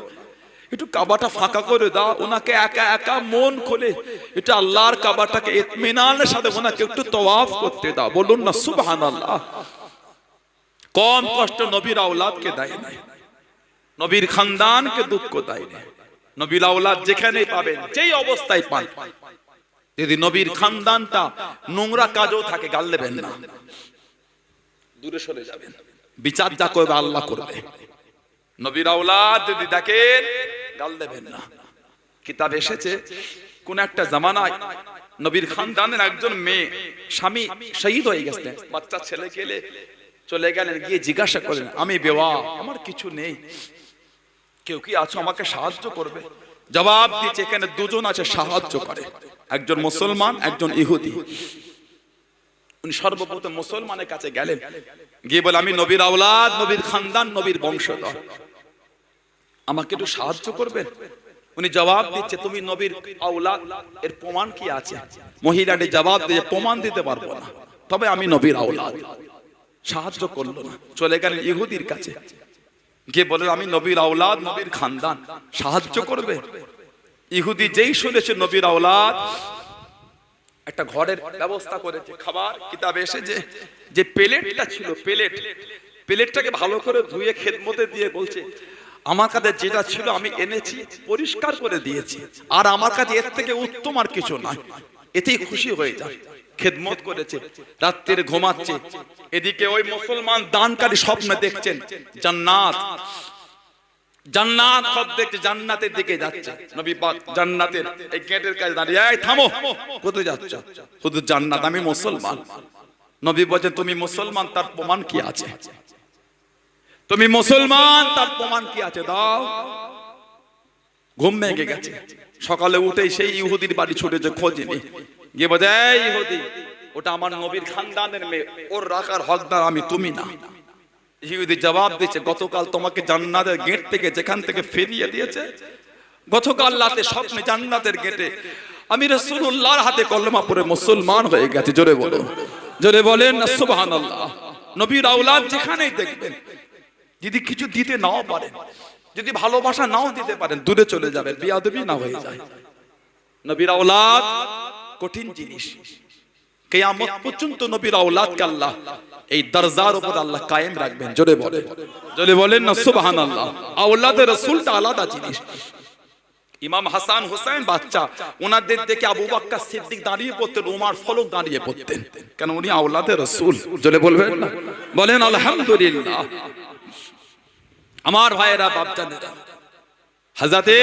একটু কাবাটা ফাঁকা করে দাও। ওনাকে একা একা মন খুলে একটু আল্লাহর কাবাটাকে ইতমিনানের সাথে ওনাকে একটু তওয়াফ করতে দাও। বলুন না সুবহানাল্লাহ। কম কষ্ট নবীর আওলাদকে দেয় নাই, নবীর খানদানকে দুঃখ দেয় না। নবীর আওলাদ যেখানেই পাবেন, যেই অবস্থায় পান, যদি নবীর খানদানটা নোংরা কাজও থাকে, গাল দেবেন না, দূরে সরে যাবেন। বিচার যা করবে আল্লাহ করবে। নবীর আওলাদ যদি দেখেন, গাল দেবেন না। কিতাব এসেছে কোন একটা জামানায় নবীর খানদানের একজন মেয়ে স্বামী শহীদ হয়ে গেছে, বাচ্চা ছেলে কেলে চলে গেলেন, গিয়ে জিজ্ঞাসা করলেন, আমি বেওয়া, আমার কিছু নেই, কেউ কি আছো আমাকে সাহায্য করবে? জবাব দিচ্ছে এখানে দুজন আছে সাহায্য করে, একজন মুসলমান, একজন ইহুদি। উনি সর্বপ্রথম মুসলমানের কাছে গেলেন, গিয়ে বলে, আমি নবীর আওলাদ, নবীর খানদান, নবীর বংশধর, আমাকে একটু সাহায্য করবেন? উনি জবাব দিচ্ছে, তুমি নবীর আওলাদ, এর প্রমাণ কি আছে? মহিলাটি জবাব দিয়ে, প্রমাণ দিতে পারবো না, তবে আমি নবীর আওলাদ। সাহায্য করলো না, চলে গেলেন ইহুদির কাছে, গিয়ে বলেন, আমি নবীর আওলাদ, নবীর খানদান, সাহায্য করবে? ইহুদি যেই শুনেছে নবীর আওলাদ, একটা ঘরের ব্যবস্থা করেছে, খাবার। কিতাবে এসে যে প্লেটটা ছিল, প্লেটটাকে ভালো করে ধুয়ে খেদমতে দিয়ে বলছে, আমার কাছে যেটা ছিল আমি এনেছি, পরিষ্কার করে দিয়েছি, আর আমার কাছে এর থেকে উত্তম আর কিছু নাই, এতেই খুশি হয়ে যায়। খেদমত করেছে, রাত্রে ঘুমাচ্ছে, এদিকে ওই মুসলমান দানকারী স্বপ্নে দেখছেন জান্নাত, জান্নাত সব দেখছে, জান্নাতের দিকে যাচ্ছে। নবী পাক জান্নাতের এই গেটের কাছে দাঁড়িয়ে, এই থামো, কোথায় যাচ্ছ? শুধু জান্নাত, আমি মুসলমান। নবী বলেন, তুমি মুসলমান, তার প্রমাণ কি আছে? তুমি মুসলমান, তার প্রমাণ কি আছে? দাও। ঘুম ভেঙে গেছে, সকালে উঠেই সেই ইহুদির বাড়ি ছুটেছে, খোঁজেনি, গিয়ে বলে, এই ইহুদি, ওটা আমার নবীর খানদানের মেয়ে, ওর রাখার হকদার আমি, তুমি না। ইহুদি জবাব দিচ্ছে, গতকাল তোমাকে জান্নাতের গেট থেকে যেখান থেকে ফিরিয়ে দিয়েছে, গতকাল রাতে স্বপ্নে জান্নাতের গেটে আমি রাসূলুল্লাহর হাতে কলমা পড়ে মুসলমান হয়ে গেছি। জোরে বলো, জোরে বলেন না সুবহানাল্লাহ। নবীর আওলাদ যেখানেই দেখবেন, যদি কিছু দিতে নাও পারেন, যদি ভালোবাসা নাও দিতে পারেন, দূরে চলে যাবেন, বেয়াদবি না হয়ে যায়। নবীর আওলাদ কঠিন জিনিস, কিয়ামত পর্যন্ত নবীর আওলাদকে আল্লাহ এই দরজার উপর আল্লাহ কায়েম রাখবেন। জোরে বলেন, জোরে বলেন না সুবহানাল্লাহ। আওলাদে রাসূলটা আলাদা জিনিস। ইমাম হাসান হুসাইন বাচ্চা, ওনাদের দেখে আবু বকর সিদ্দিক দাঁড়িয়ে পড়তেন, ওমর ফারুক দাঁড়িয়ে পড়তেন, কেন? উনি আওলাদে রাসূল। জোরে বলবেন না, বলেন আলহামদুলিল্লাহ। আমার ভাইয়েরা, বাপজানেরা, হযরতে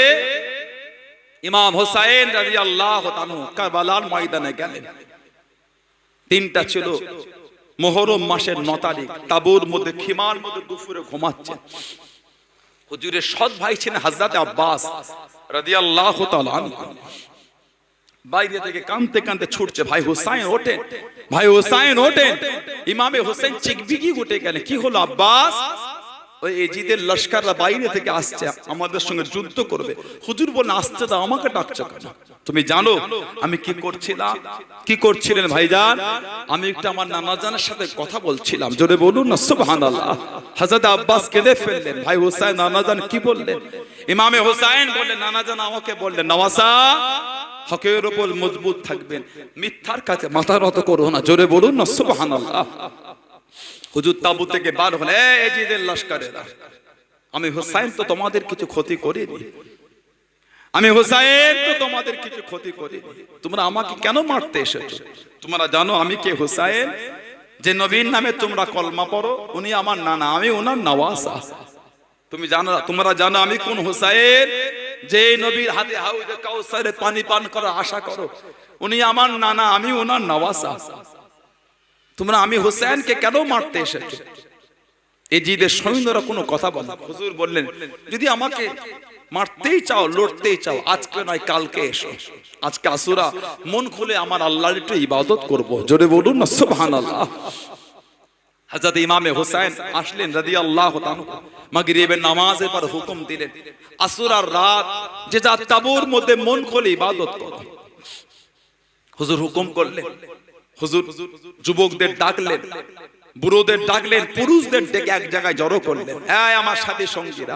ইমাম হুসাইন রাদিয়াল্লাহু তাআলা কারবালার ময়দানে গেলেন। দিনটা ছিল মুহররম মাসের 9 তারিখ, তাবুর মধ্যে, খিমার মধ্যে দুপুরে ঘুমাচ্ছেন। হুজুরের সৎ ভাই ছিলেন হযরতে আব্বাস রাদিয়াল্লাহু তাআলা। বাইরে থেকে কাঁদতে কাঁদতে ছুটছে, ভাই হুসাইন ওঠেন, ভাই হুসাইন ওঠেন। ইমামে হুসাইন চিকবিকি উঠে গেলেন, কি হলো আব্বাস? ওই এজিদের লশকররা বাইরে থেকে আসছে, আমাদের সঙ্গে যুদ্ধ করবে। হুজুর বলেন, আসতে দাও, আমাকে ডাকছো কেন? তুমি জানো আমি কি করছিলাম? কি করছিলেন ভাইজান? আমি একটু আমার নানাজানের সাথে কথা বলছিলাম। জোরে বলুন না সুবহানাল্লাহ। হযরত আব্বাস কেঁদে ফেললেন, ভাই হুসাইন, নানাজান কি বললেন? ইমামে হুসাইন বললেন, নানাজান আমাকে বললেন, নওয়াসা, হকের উপর মজবুত থাকবেন, মিথ্যার কাছে মাথা নত করো না। জোরে বলুন না সুবহানাল্লাহ। হুজুর তাবু থেকে বার হলে, এজিদের লশকরেরা, আমি হুসাইন তো তোমাদের কিছু ক্ষতি করিনি, আমি হুসাইন তো তোমাদের কিছু ক্ষতি করিনি, তোমরা আমাকে কেন মারতে এসেছো? তোমরা জানো আমি কে? হুসাইন, যে নবীর নামে তোমরা কলমা পড়ো, উনি আমার নানা, আমি ওনার নওয়াসা। তুমি জানো, তোমরা জানো আমি কোন হুসাইন? যে নবীর হাতে হাউজে কাউসারে পানি পান করার আশা করো, উনি আমার নানা, আমি ওনার নওয়াসা। তোমরা আমি হোসেনকে কেন মারতে এসেছো? এই জিদের সৈন্যরা কোনো কথা বলে। হুজুর বললেন, যদি আমাকে মারতেই চাও, লড়তেই চাও, আজকে নয় কালকে এসো। আজকে আসুরা, মন খুলে আমার আল্লাহর একটু ইবাদত করব। জোরে বলুন না সুবহানাল্লাহ। হযরত ইমামে হোসেন আসলেন রাদিয়াল্লাহু তাআলা, মাগরিবের নামাজের পর হুকুম দিলেন, আসুরার রাত যে যা তাবুর মধ্যে মন খুলে ইবাদত করো। হুজুর হুকুম করলেন, হুজুর যুবকদের ডাকলেন, বুড়োদের ডাকলেন, পুরুষদের ডেকে এক জায়গায় জড়ো করলেন। এই আমার সাথে সঙ্গীরা,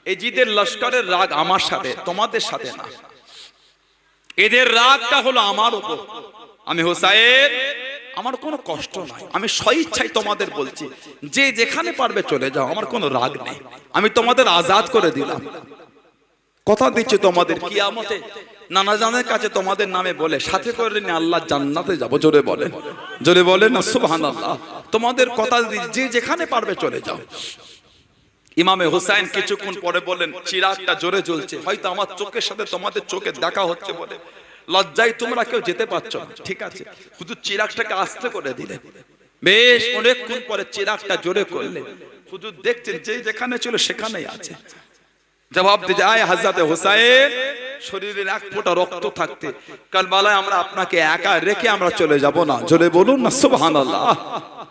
এই জিদের লস্করের রাগ আমার সাথে, তোমাদের সাথে না। এদের রাগটা হলো আমার উপর। আমি হোসেন, আমার কোনো কষ্ট নাই, আমি স্বইচ্ছায় তোমাদের বলছি, যে যেখানে পারবে চলে যাও, আমার কোনো রাগ নেই। আমি তোমাদের আজাদ করে দিলাম। কথা দিচ্ছি তোমাদের, কিয়ামতে নানা জানের কাছে তোমাদের নামে বলে সাথে করে নিয়ে আল্লাহ জান্নাতে যাব। জোরে বলেন, জোরে বলেন না সুবহানাল্লাহ। তোমাদের কথা যে যেখানে পারবে চলে যাও। ইমামে হুসাইন কিছুক্ষণ পরে বলেন, চিরাগটা জোরে জ্বলছে, হয়তো আমার চোখের সাথে তোমাদের চোখে দেখা হচ্ছে বলে লজ্জায় তোমরা কেউ যেতে পারছো না। ঠিক আছে, হুজুর চিরাগটাকে আস্তে করে দিলেন। বেশ অনেকক্ষণ পরে চিরাগটা জোরে করলেন। হুজুর দেখছেন যে যেখানে ছিল সেখানেই আছে। জবাব দিয়ে যায়, হযরত হুসাইন, শরীরের এক ফোঁটা রক্ত থাকতে কারবালায় আমরা আপনাকে একা রেখে আমরা চলে যাব না। জোরে বলুন না সুবহানাল্লাহ।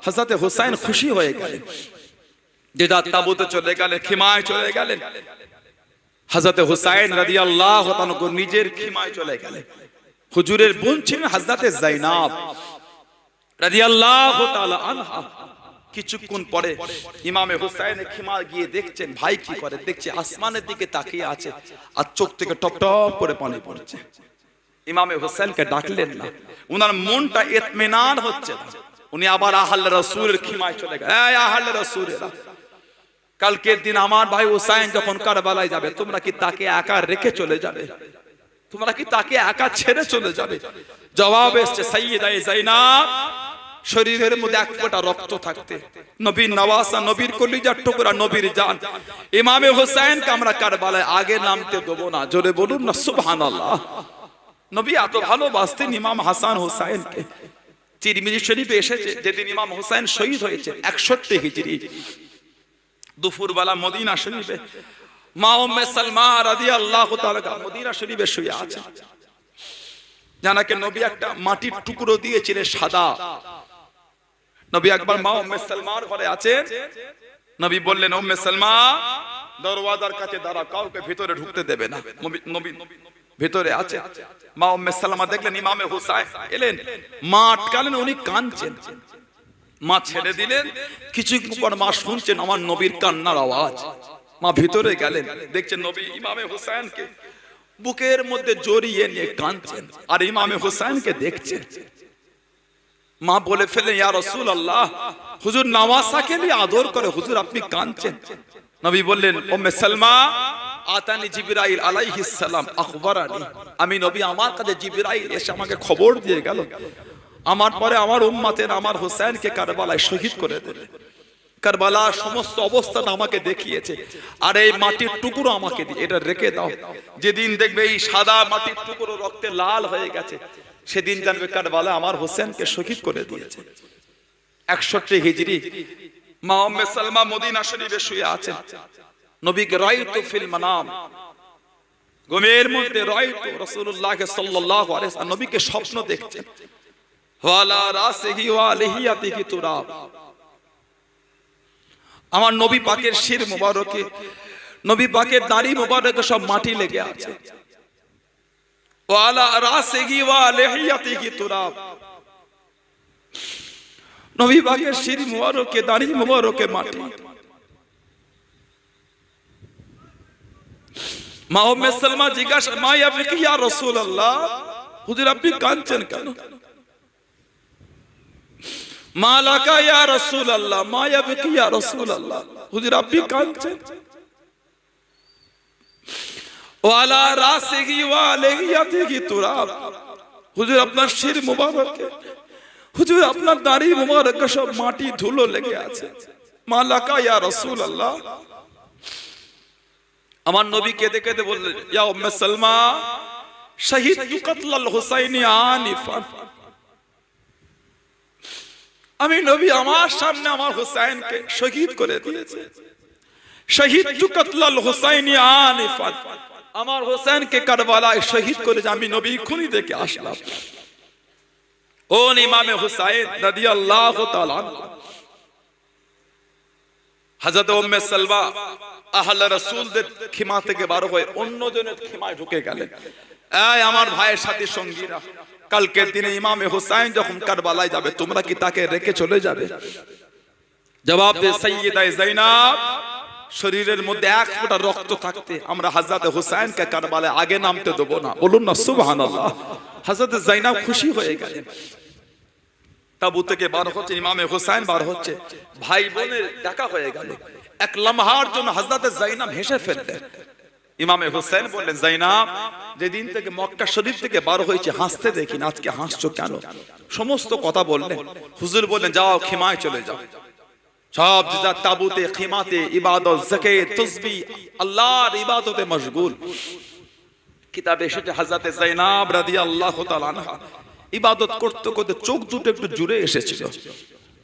হযরত হুসাইন খুশি হয়ে গেলেন, যে তাবুতে চলে গেলেন, খিমায় চলে গেলেন। হযরত হুসাইন রাদিয়াল্লাহু তাআলা নিজের খিমায় চলে গেলেন। হুজুরের বোন ছিলেন হযরত যায়নাব রাদিয়াল্লাহু তাআলা আনহা। কিছুক্ষণ পরে ইমামে হুসাইনের খিমা গিয়ে দেখছেন ভাই কি করে, দেখছে আসমানের দিকে তাকিয়ে আছে আর চোখ থেকে টপ টপ করে পানি পড়ছে। ইমামে হুসাইনকে ডাকলেন না, ওনার মনটা ইতমিনান হচ্ছে না। উনি আবার আহলে রাসূলের খিমায় চলে গেলেন। এই আহলে রাসূলেরা, কালকের দিন আমার ভাই হুসাইন যখন কারবালায় যাবে, তোমরা কি তাকে একা রেখে চলে যাবে? তোমরা কি তাকে একা ছেড়ে চলে যাবে? জবাব এসেছে, সাইয়্যিদা যায়নাব শরীরের মধ্যে এক ফোঁটা রক্ত থাকতে, নবীর নওয়াসা, নবীর কলিজার টুকরা, নবীর জান ইমামে হোসেনকে আমরা কারবালায় আগে নামতে দেব না। জোরে বলুন না সুবহানাল্লাহ। নবী এত ভালোবাসতেন ইমাম হাসান হোসেনকে। তিরমিজি শরীফে এসেছে, যেদিন ইমাম হোসেন শহীদ হয়েছে 61 হিজরি, দুপুরবেলা মদিনা শরীফে মা উম্মে সালমা রাদিয়াল্লাহু তাআলা মদিনা শরীফে শুয়ে আছে। জানাকে নবী একটা মাটির টুকরো দিয়েছিলেন সাদা। নবী একবার মা উম্মে সালমার ঘরে আছেন, নবী বললেন, উম্মে সালমা দরওয়াজার কাছে দাঁড়াও, কাউকে ভিতরে ঢুকতে দেবে না। নবী ভিতরে আছে। মা উম্মে সালমা দেখলেন ইমামে হুসাইন এলেন, মা আটকালেন, উনি কাঁদছেন। মা ছেড়ে দিলেন। কিছুক্ষণ পর মা শুনছেন আমার নবীর কান্নার আওয়াজ। মা ভিতরে গেলেন, দেখছেন নবী ইমামে হুসাইনকে বুকের মধ্যে জড়িয়ে নিয়ে কাঁদছেন আর ইমামে হুসাইনকে দেখছেন। মা বলে ফেলেন, ইয়া রাসূলুল্লাহ, হুজুর নওয়াসাকে নিয়ে আদর করে, হুজুর আপনি কাঁদছেন। নবী বললেন, উম্মে সালমা আতানি জিবরাইল আলাইহিস সালাম আখবারানি, আমি নবী আমার কাছে জিবরাইল এসে আমাকে খবর দিয়ে গেল, আমার পরে আমার উম্মতের আমার হোসেনকে কারবালায় শহীদ করে দেবে। কারবালার সমস্ত অবস্থাটা আমাকে দেখিয়েছে, আর এই মাটির টুকরো আমাকে দিয়ে এটা রেখে দাও। যেদিন দেখবে এই সাদা মাটির টুকরো রক্তে লাল হয়ে গেছে, সেদিন জানবে কারবালা আমার হোসেনকে শহীদ করে দিয়েছে। 61 হিজরি মা উম্মে সালমা মদিনা শরীফে শুয়ে আছেন। নবীকে রাইতু ফিল মানাম, ঘুমের মধ্যে রাইতু রাসূলুল্লাহ সাল্লাল্লাহু আলাইহি ওয়াসাল্লাম নবীকে স্বপ্ন দেখছেন। ওয়ালা রাসিহি ওয়া লিহিয়াতিহি তুরাব, আমার নবী পাকের শির মুবারকে, নবী পাকের দাড়ি মুবারকে সব মাটি লেগে আছে। ওয়ালা রাসিহি ওয়া লিহিয়াতিহি তুরাব, নবী পাকের শির মুবারকে, দাড়ি মুবারকে মাটি। মা উম্মে সালমা জিজ্ঞাসা, মা ইয়াবকি ইয়া রাসূলুল্লাহ, হুজুর আপনি কাঁদছেন কেন? মা লাকা ইয়া রাসূলুল্লাহ, মা ইয়াবকি ইয়া রাসূলুল্লাহ, হুজুর আপনি কাঁদছেন। ওয়ালা রাসিহি ওয়া লিহিয়াতিহি তুরাব, হুজুর আপনার শির মুবারকে, হুজুর আপনার দাড়ি মুবারকে সব মাটি ধুলো লেগে আছে। মা লাকা ইয়া রাসূলুল্লাহ, আমার নবী কেঁদে কেঁদে বললেন, ইয়া উম্মে সালমা শাহিদতু কতলাল হুসাইনি আনিফা, আমি নবী আমার সামনে আমার হুসাইনকে শহীদ করে দিয়েছে। শাহিদতু কতলাল হুসাইনি আনিফা, আমার হুসাইনকে কারবালায় শহীদ করে আমি নবী খুনি দেখে আসলাম। ও ইমামে হুসাইন রাদিয়াল্লাহু তাআলা হযরত উম্মে সালমা আহলে রাসূলদের খিমা থেকে বার হয়ে অন্যজনের খিমায় ঢুকে গেলেন। এই আমার ভাইয়ের সাথী সঙ্গীরা, কালকের দিনে ইমামে হুসাইন যখন কারবালায় যাবে, তোমরা কি তাকে রেখে চলে যাবে? জবাব দে সাইয়্যিদা যায়নাব, শরীরের মধ্যে এক ফোঁটা রক্ত থাকতে আমরা হযরত হুসাইনকে কারবালায় আগে নামতে দেব না। বলুন না সুবহানাল্লাহ। হযরত যায়নাব খুশি হয়ে গেলেন। তাবু থেকে বার হচ্ছে, ইমামে হুসাইন বার হচ্ছে, ভাই বোনের দেখা হয়ে গেল। এক লম্হার জন্য হযরত যায়নাব হেসে ফেললেন। ইমামে হুসাইন বললেন, যায়নাব, যেদিন থেকে মক্কা শরীফ থেকে বার হয়েছে হাসতে দেখি না, আজকে হাসছো কেন? সমস্ত কথা বললেন। হুজুর বললেন, যাও খিমায় চলে যাও। সব যা তাবুতে খিমাতে ইবাদত যাকাত তাসবিহ আল্লাহর ইবাদতে মশগুল। কিতাবে এসেছে হযরত যায়নাব রাদিয়াল্লাহু তাআলা আনহা ইবাদত করতে করতে চোখ দুটো একটু জুড়ে এসেছিল।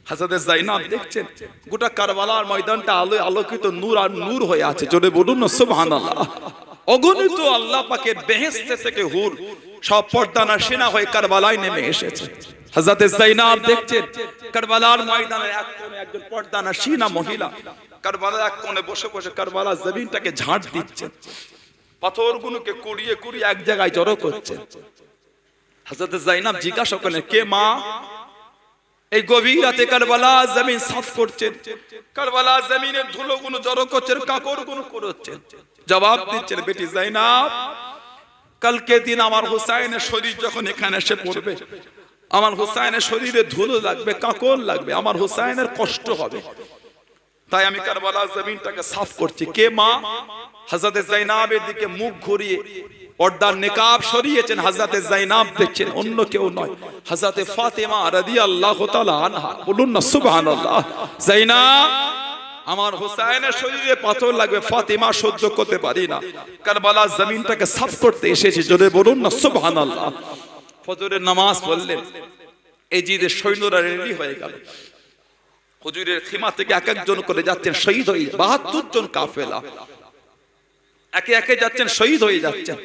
হযরত যায়নাব দেখছেন গোটা কারবালার ময়দানটা আলোয় আলোকিত নূর আর নূর হয়ে আছে। জোরে বলুন না সুবহানাল্লাহ। অগণিত আল্লাহ পাকের বেহেশত থেকে হুর সব পর্দানশিনা হয়ে কারবালায় নেমে এসেছে। হযরত যায়নাব দেখছেন কারবালার ময়দানে এক কোণে একজন পর্দানশিনা মহিলা কারবালার এক কোণে বসে বসে কারবালার জমিনটাকে ঝাঁট দিচ্ছেন, পাথরগুলোকে কুড়িয়ে কুড়িয়ে এক জায়গায় জড়ো করছেন। হযরত যায়নাব জিজ্ঞাসা করলেন, কে মা? এই গভীর রাতে কারবালা জমিন সাফ করছেন, কারবালা জমিনের ধুলোগুলো জড়ো করছেন, কাকড়গুলো কুড়োচ্ছেন। জবাব দিচ্ছেন, বেটি যায়নাব, কালকে দিন আমার হুসাইনের শরীর যখন এখানে এসে পড়বে, আমার হুসাইনের শরীরে ধুলো লাগবে, কাকড় লাগবে, আমার হুসাইনের কষ্ট হবে, তাই আমি কারবালা জমিনটাকে সাফ করছি। কে মা? হযরত যায়নাবের দিকে মুখ ঘুরিয়ে পর্দার নিকাব সরিয়েছেন হযরত যায়নাব দেখছেন অন্য কেউ নয়, হযরত ফাতেমা রাদিয়াল্লাহু তাআলা আনহা। বলুন না সুবহানাল্লাহ। যায়নাব, আমার হুসাইনের শরীরে পাথর লাগবে, ফাতেমা সহ্য করতে পারি না, কারবালা জমিনটাকে সাফ করতে এসেছি। জোরে বলুন না সুবহানাল্লাহ। ফজরের নামাজ পড়লেন, এজিদের সৈন্যরা রেডি হয়ে গেল। হুজুরের খিমা থেকে এক একজন করে যাচ্ছেন শহীদ হয়ে, ৭২ জন কাফেলা একে একে যাচ্ছেন, শহীদ হয়ে যাচ্ছেন।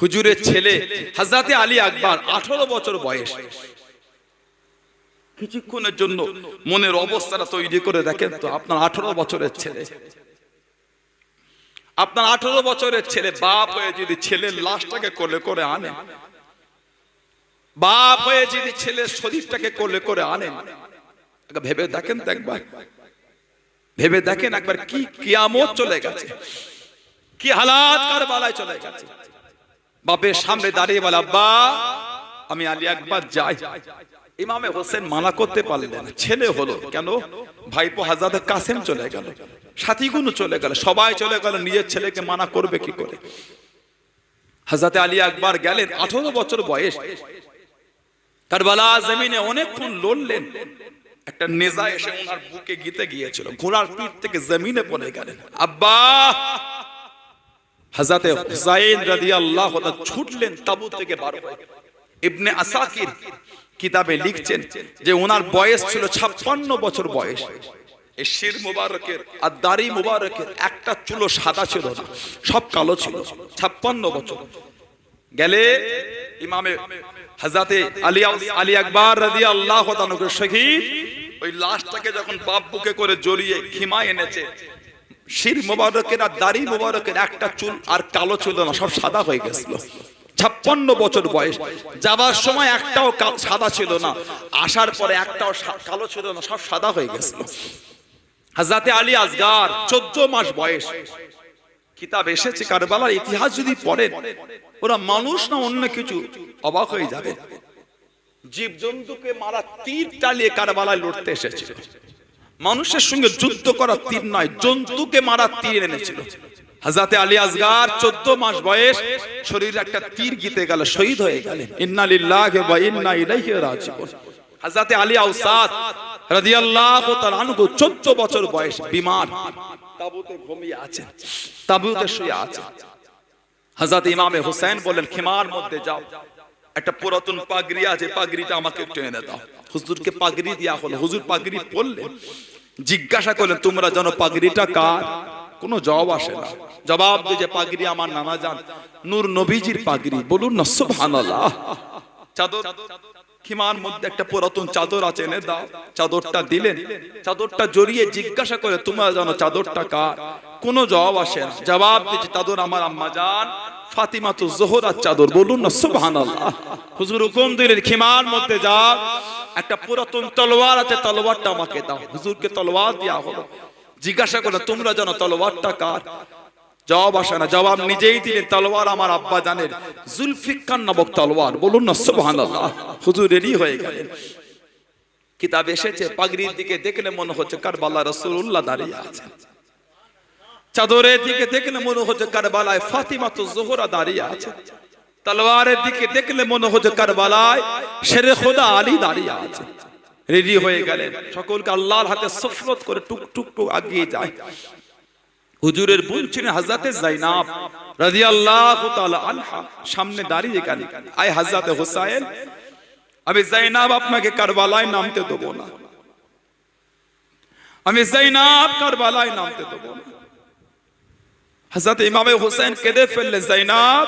হুজুরের ছেলে হযরত আলী আকবর 18 বছর বয়স। কিছুক্ষণের জন্য মনের অবস্থাটা তৈরি করে দেখেন তো, আপনার 18 বছরের ছেলে, আপনার 18 বছরের ছেলে বাপ হয়ে যদি ছেলের লাশটাকে কোলে করে আনেন, বাপ হয়ে যদি ছেলের শরীরটাকে কোলে করে আনেন, ভেবে দেখেন তো একবার, ভেবে দেখেন একবার, কি কিয়ামত চলে গেছে, কি হালাত কারবালায় চলে গেছে। বাপের সামনে দাঁড়িয়ে বলে, আব্বা আমি আলী আকবর যাই। ইমামে হোসেন মানা করতে পারলেন না, ছেলে হলো কেন? ভাইপো হযরত কাসেম চলে গেল, সাথীগুলো চলে গেল, সবাই চলে গেল, নিজের ছেলেকে মানা করবে কি করে? হযরত আলী আকবর গেলেন, 18 বছর বয়স। কারবালা জমিনে অনেকক্ষণ লড়লেন, একটা নেজা এসে ওনার বুকে গিতে গিয়েছিল, ঘোড়ার পিঠ থেকে জমিনে পড়ে গেলেন। আব্বা! হযরত হুসাইন রাদিয়াল্লাহু তাআলা ছুটলেন তাবুত থেকে বার হয়ে। ইবনে আসাকির কিতাবে লিখছেন যে ওনার বয়স ছিল 56 বছর বয়স। এই শির মুবারকের আর দাড়ি মুবারকের একটা চুলও সাদা ছিল না, সব কালো ছিল। 56 বছর গেলে ইমামে হযরত আলী আকবর রাদিয়াল্লাহু তাআলা শহীদ, ওই লাশটাকে যখন বাপ বুকে করে জড়িয়ে খিমায় এনেছে, শির মুবারকের আর দাড়ি মুবারকের একটা চুল আর কালো ছিল না, সব সাদা হয়ে গেছিল। 56 বছর বয়স, যাবার সময় একটাও সাদা ছিল না, আসার পরে একটাও কালো ছিল না, সব সাদা হয়ে গেছিল। হযরত আলী আসগার 14 মাস বয়স। কিতাব এসেছে কারবালার ইতিহাস যদি পড়েন, ওরা মানুষ না অন্য কিছু, অবাক হয়ে যাবে। জীবজন্তুকে মারা তীর চালিয়ে কারবালায় লড়তে এসেছিল। মানুষের সঙ্গে যুদ্ধ করা তীর নয়, জন্তুকে মারা তীর এনেছিল। হযরত আলী আসগার 14 মাস বয়স, শরীরে একটা তীর গিতে গেল, শহীদ হয়ে গেলেন। ইন্না লিল্লাহি ওয়া ইন্না ইলাইহি রাজিউন। হযরত আলী আওসাদ রাদিয়াল্লাহু তাআলা আনহু 14 বছর বয়স, বিমার, তাবুতে ঘুমিয়ে আছেন, তাবুতে শুয়ে আছেন। হযরত ইমামে হুসাইন বললেন খিমার মধ্যে যাও, একটা পুরাতন পাগড়ি আছে, পাগড়িটা আমাকে একটু এনে দাও। হুজুরকে পাগড়ি দেয়া হলো। হুজুর পাগড়ি পরলেন, জিজ্ঞাসা করলেন তোমরা জানো পাগড়িটা কার? কোনো জবাব আসে না। জবাব দিয়ে যে পাগড়ি আমার নানা জান নূর নবীজির পাগড়ি। বলুন না সুবহানাল্লাহ। চাদর, খিমার মধ্যে একটা পুরাতন চাদর আছে, এনে দাও। চাদরটা দিলেন, চাদরটা জড়িয়ে জিজ্ঞাসা করে তোমরা জানো চাদরটা কার? কোনো জবাব আসে না। জবাব দিয়েছে চাদর আমার আম্মা জান ফাতিমাতু জোহরার চাদর। বলুন না সুবহানাল্লাহ। হুজুর হুকুম দিলেন খিমার মধ্যে যাও, একটা পুরাতন তলোয়ার আছে, তলোয়ারটা আমাকে দাও। হুজুরকে তলোয়ার দেয়া হলো। জিজ্ঞাসা করলেন তোমরা জানো তলোয়ারটা কার? জবাব আসে না। জবাব নিজেই দিলেন তলোয়ার আমার আব্বা জানের জুলফিকার নামক তলোয়ার। বলুন না সুবহানাল্লাহ। হুজুর রেডি হয়ে গেলেন। কিতাব এসেছে পাগড়ির দিকে দেখলে মনে হচ্ছে কারবালা রাসূলুল্লাহ দাঁড়িয়ে আছেন। চাদরের দিকে দেখলে মনে হচ্ছে কারবালায় ফাতিমাতু জোহরা দাঁড়িয়ে আছে। তলোয়ারের দিকে দেখলে মনে হচ্ছে কারবালায় শেরে খোদা আলী দাঁড়িয়ে আছে। রেডি হয়ে গেলেন, সকলকে আল্লাহর হাতে সুফরত করে টুক টুক টুক এগিয়ে যায়। হুজুরের বোন ছিলেন হযরতে যায়নাব রাদিয়াল্লাহু তাআলা আনহা, সামনে দাঁড়িয়ে গেলেন। আয় হযরতে হুসাইন, আমি যায়নাব আপনাকে কারবালায় নামতে দেব না, আমি যায়নাব কারবালায় নামতে দেব না। হযরত ইমামে হুসাইন কেঁদে ফেললেন, যায়নাব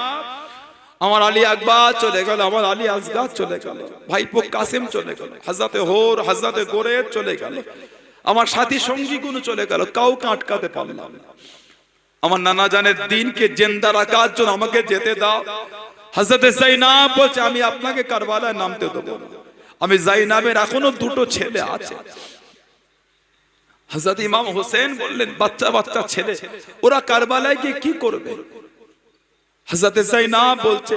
আমার আলী আকবর চলে গেল, আমার আলী আসগার চলে গেল, ভাইপো কাসেম চলে গেল, হযরতে হোর হযরতে গোরেদ চলে গেল, আমার সাথী সঙ্গীগুলো চলে গেল, কাউকে আটকাতে পারলাম না। আমার নানা জানের দিনকে জিন্দা রাখার জন্য আমাকে যেতে দাও। হযরতে যায়নাব বলছে আমি আপনাকে কারবালায় নামতে দেব না। আমি যায়নাবের এখনো দুটো ছেলে আছে। হযরত ইমাম হোসেন বললেন বাচ্চা বাচ্চা ছেলে, ওরা কারবালায় গিয়ে কি করবে? হযরতে যায়নাব বলছে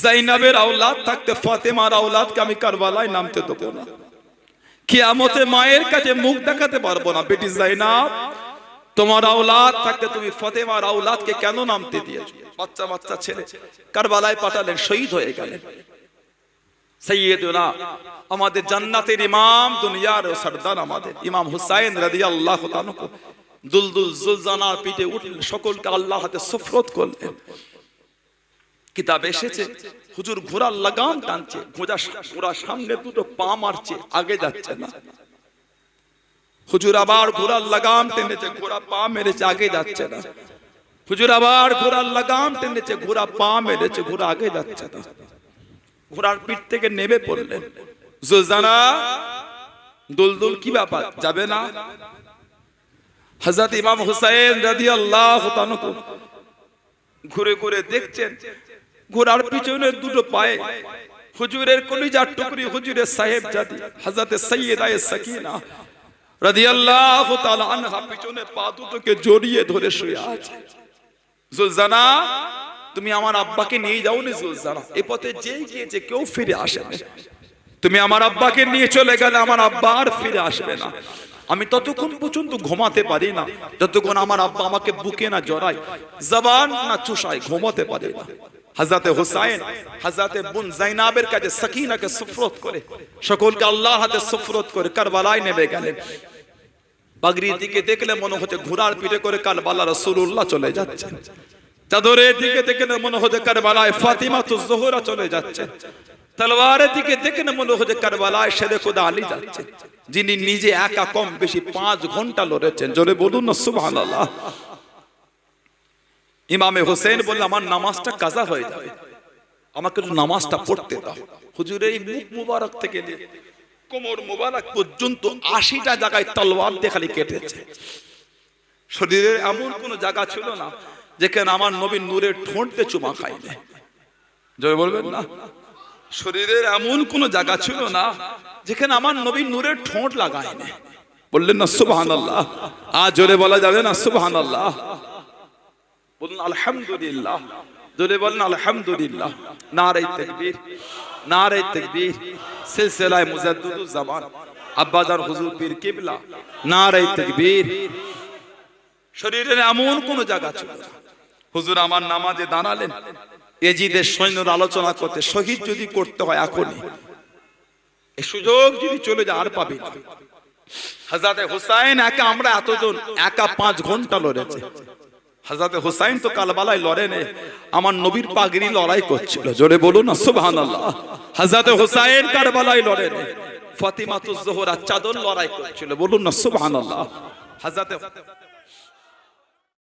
যায়নাবের আওলাদ থাকতে ফাতেমার আওলাদকে আমি কারবালায় নামতে দেব না। কিয়ামতে মায়ের কাছে মুখ দেখাতে পারবো না। বেটি যায়নাব, তোমার আওলাদ থাকতে তুমি ফাতেমার আওলাদকে কেন নামতে দিয়েছো? বাচ্চা বাচ্চা ছেলে কারবালায় পাঠালেন, শহীদ হয়ে গেলেন। সাইয়্যিদুনা আমাদের জান্নাতের ইমাম, দুনিয়ার সরদার আমাদের ইমাম হুসাইন রাদিয়াল্লাহু তাআলা দুলদুল জুলজানার পিঠে উঠলেন, সকলকে আল্লাহর হাতে সুফরত করলেন। কিতাব এসেছে হুজুর ঘোড়ার লাগাম টানছে, ঘোড়া সামনে দুটো পা মারছে, আগে যাচ্ছে না। হুজুর আবার ঘোড়ার লাগাম টেনেছে, ঘোড়া পা মেরেছে, আগে যাচ্ছে না। হুজুর আবার ঘোড়ার লাগাম টেনেছে, ঘোড়া পা মেরেছে, ঘোড়া আগে যাচ্ছে না। ঘোড়ার পিঠ থেকে নেমে পড়লেন। জুলজানা দুলদুল কি ব্যাপার, যাবে না? হযরত ইমাম হুসাইন রাদিয়াল্লাহু তাআলা ঘুরে ঘুরে দেখছেন ঘোড়ার পিছনে দুটো পায়ে হুজুরের কলিজার টুকরি, হুজুরের সাহেবজাদি হযরতে সাইয়্যিদা সাকিনা রাদিয়াল্লাহু তাআলা আনহা পিছনে পা দুটোকে জড়িয়ে ধরে শুয়ে আছে। জুলজানা তুমি আমার আব্বাকে নিয়ে যাওনি? জুলজানা এই পথে যেই গিয়েছে কেউ ফিরে আসে না। তুমি আমার আব্বাকে নিয়ে চলে গেলে আমার আব্বা আর ফিরে আসবে না। আমি ততক্ষণ পর্যন্ত ঘুমাতে পারি না যতক্ষণ আমার আব্বা আমাকে বুকে না জড়ায়, জবান না চুষায়, ঘুমাতে পারি না। হযরতে হুসাইন হযরতে বোন যায়নাবের কাছে সাকিনাকে সুফরত করে, সকলকে আল্লাহর হাতে সুফরত করে কারবালায় নেমে গেলেন। পাগড়ির দিকে দেখলে মনে হচ্ছে ঘোড়ার পিঠে করে কারবালা রাসূলুল্লাহ চলে যাচ্ছে। চাদরের দিকে দেখলে মনে হচ্ছে কারবালায় ফাতিমাতু জোহরা চলে যাচ্ছে। তলোয়ারের দিকে দেখলে মনে হচ্ছে কারবালায় শেরে খোদা আলী যাচ্ছে, যিনি নিজে একা কম বেশি 5 ঘন্টা লড়েছেন। জোরে বলুন না সুবহানাল্লাহ। ইমামে হোসেন বলল আমার নামাজটা কাজা হয়ে যাবে, আমাকে একটু নামাজটা পড়তে দাও। হুজুরের এই মুখ মুবারক থেকে নিয়ে কোমর মুবারক পর্যন্ত 80টা জায়গায় তলোয়ার দিয়ে খালি কেটেছে। শরীরের এমন কোন জায়গা ছিল না যেখানে আমার নবী নূরের ঠোঁটে চুমা খায়নি। জয় বলবেন না। শরীরের এমন কোন জায়গা ছিল না যেখানে আমার নবী নূরের ঠোঁট লাগায়নি। বললেন না সুবহানাল্লাহ। আজ জোরে বলা যাবে না সুবহানাল্লাহ? বলুন আলহামদুলিল্লাহ। জোরে বলেন আলহামদুলিল্লাহ। নারে তাকবীর, নারে তাকবীর। সিলসিলায়ে মুজাদ্দিদুজ জামান আব্বাজান হুজুর পীর কিবলা, নারে তাকবীর। শরীরের এমন কোন জায়গা ছিল না। হুজুর আমার নামাজে দাঁড়ালেন, এজিদের সৈন্যর আলোচনা করতে, শহীদ যদি করতে হয় এখনই, এই সুযোগ যদি চলে যায় আর পাবে না। হযরত হুসাইন একা, আমরা এতজন একা 5 ঘন্টা লড়েছে। হযরত হুসাইন তো কারবালায় লড়ে নেই, আমার নবীর পাগড়ি লড়াই করছিল। জোরে বলুন না সুবহানাল্লাহ। হযরত হুসাইন কারবালায় লড়ে নেই, ফাতিমাতুজ জোহরা চাদর লড়াই করছিল। বলুন না সুবহানাল্লাহ। হযরত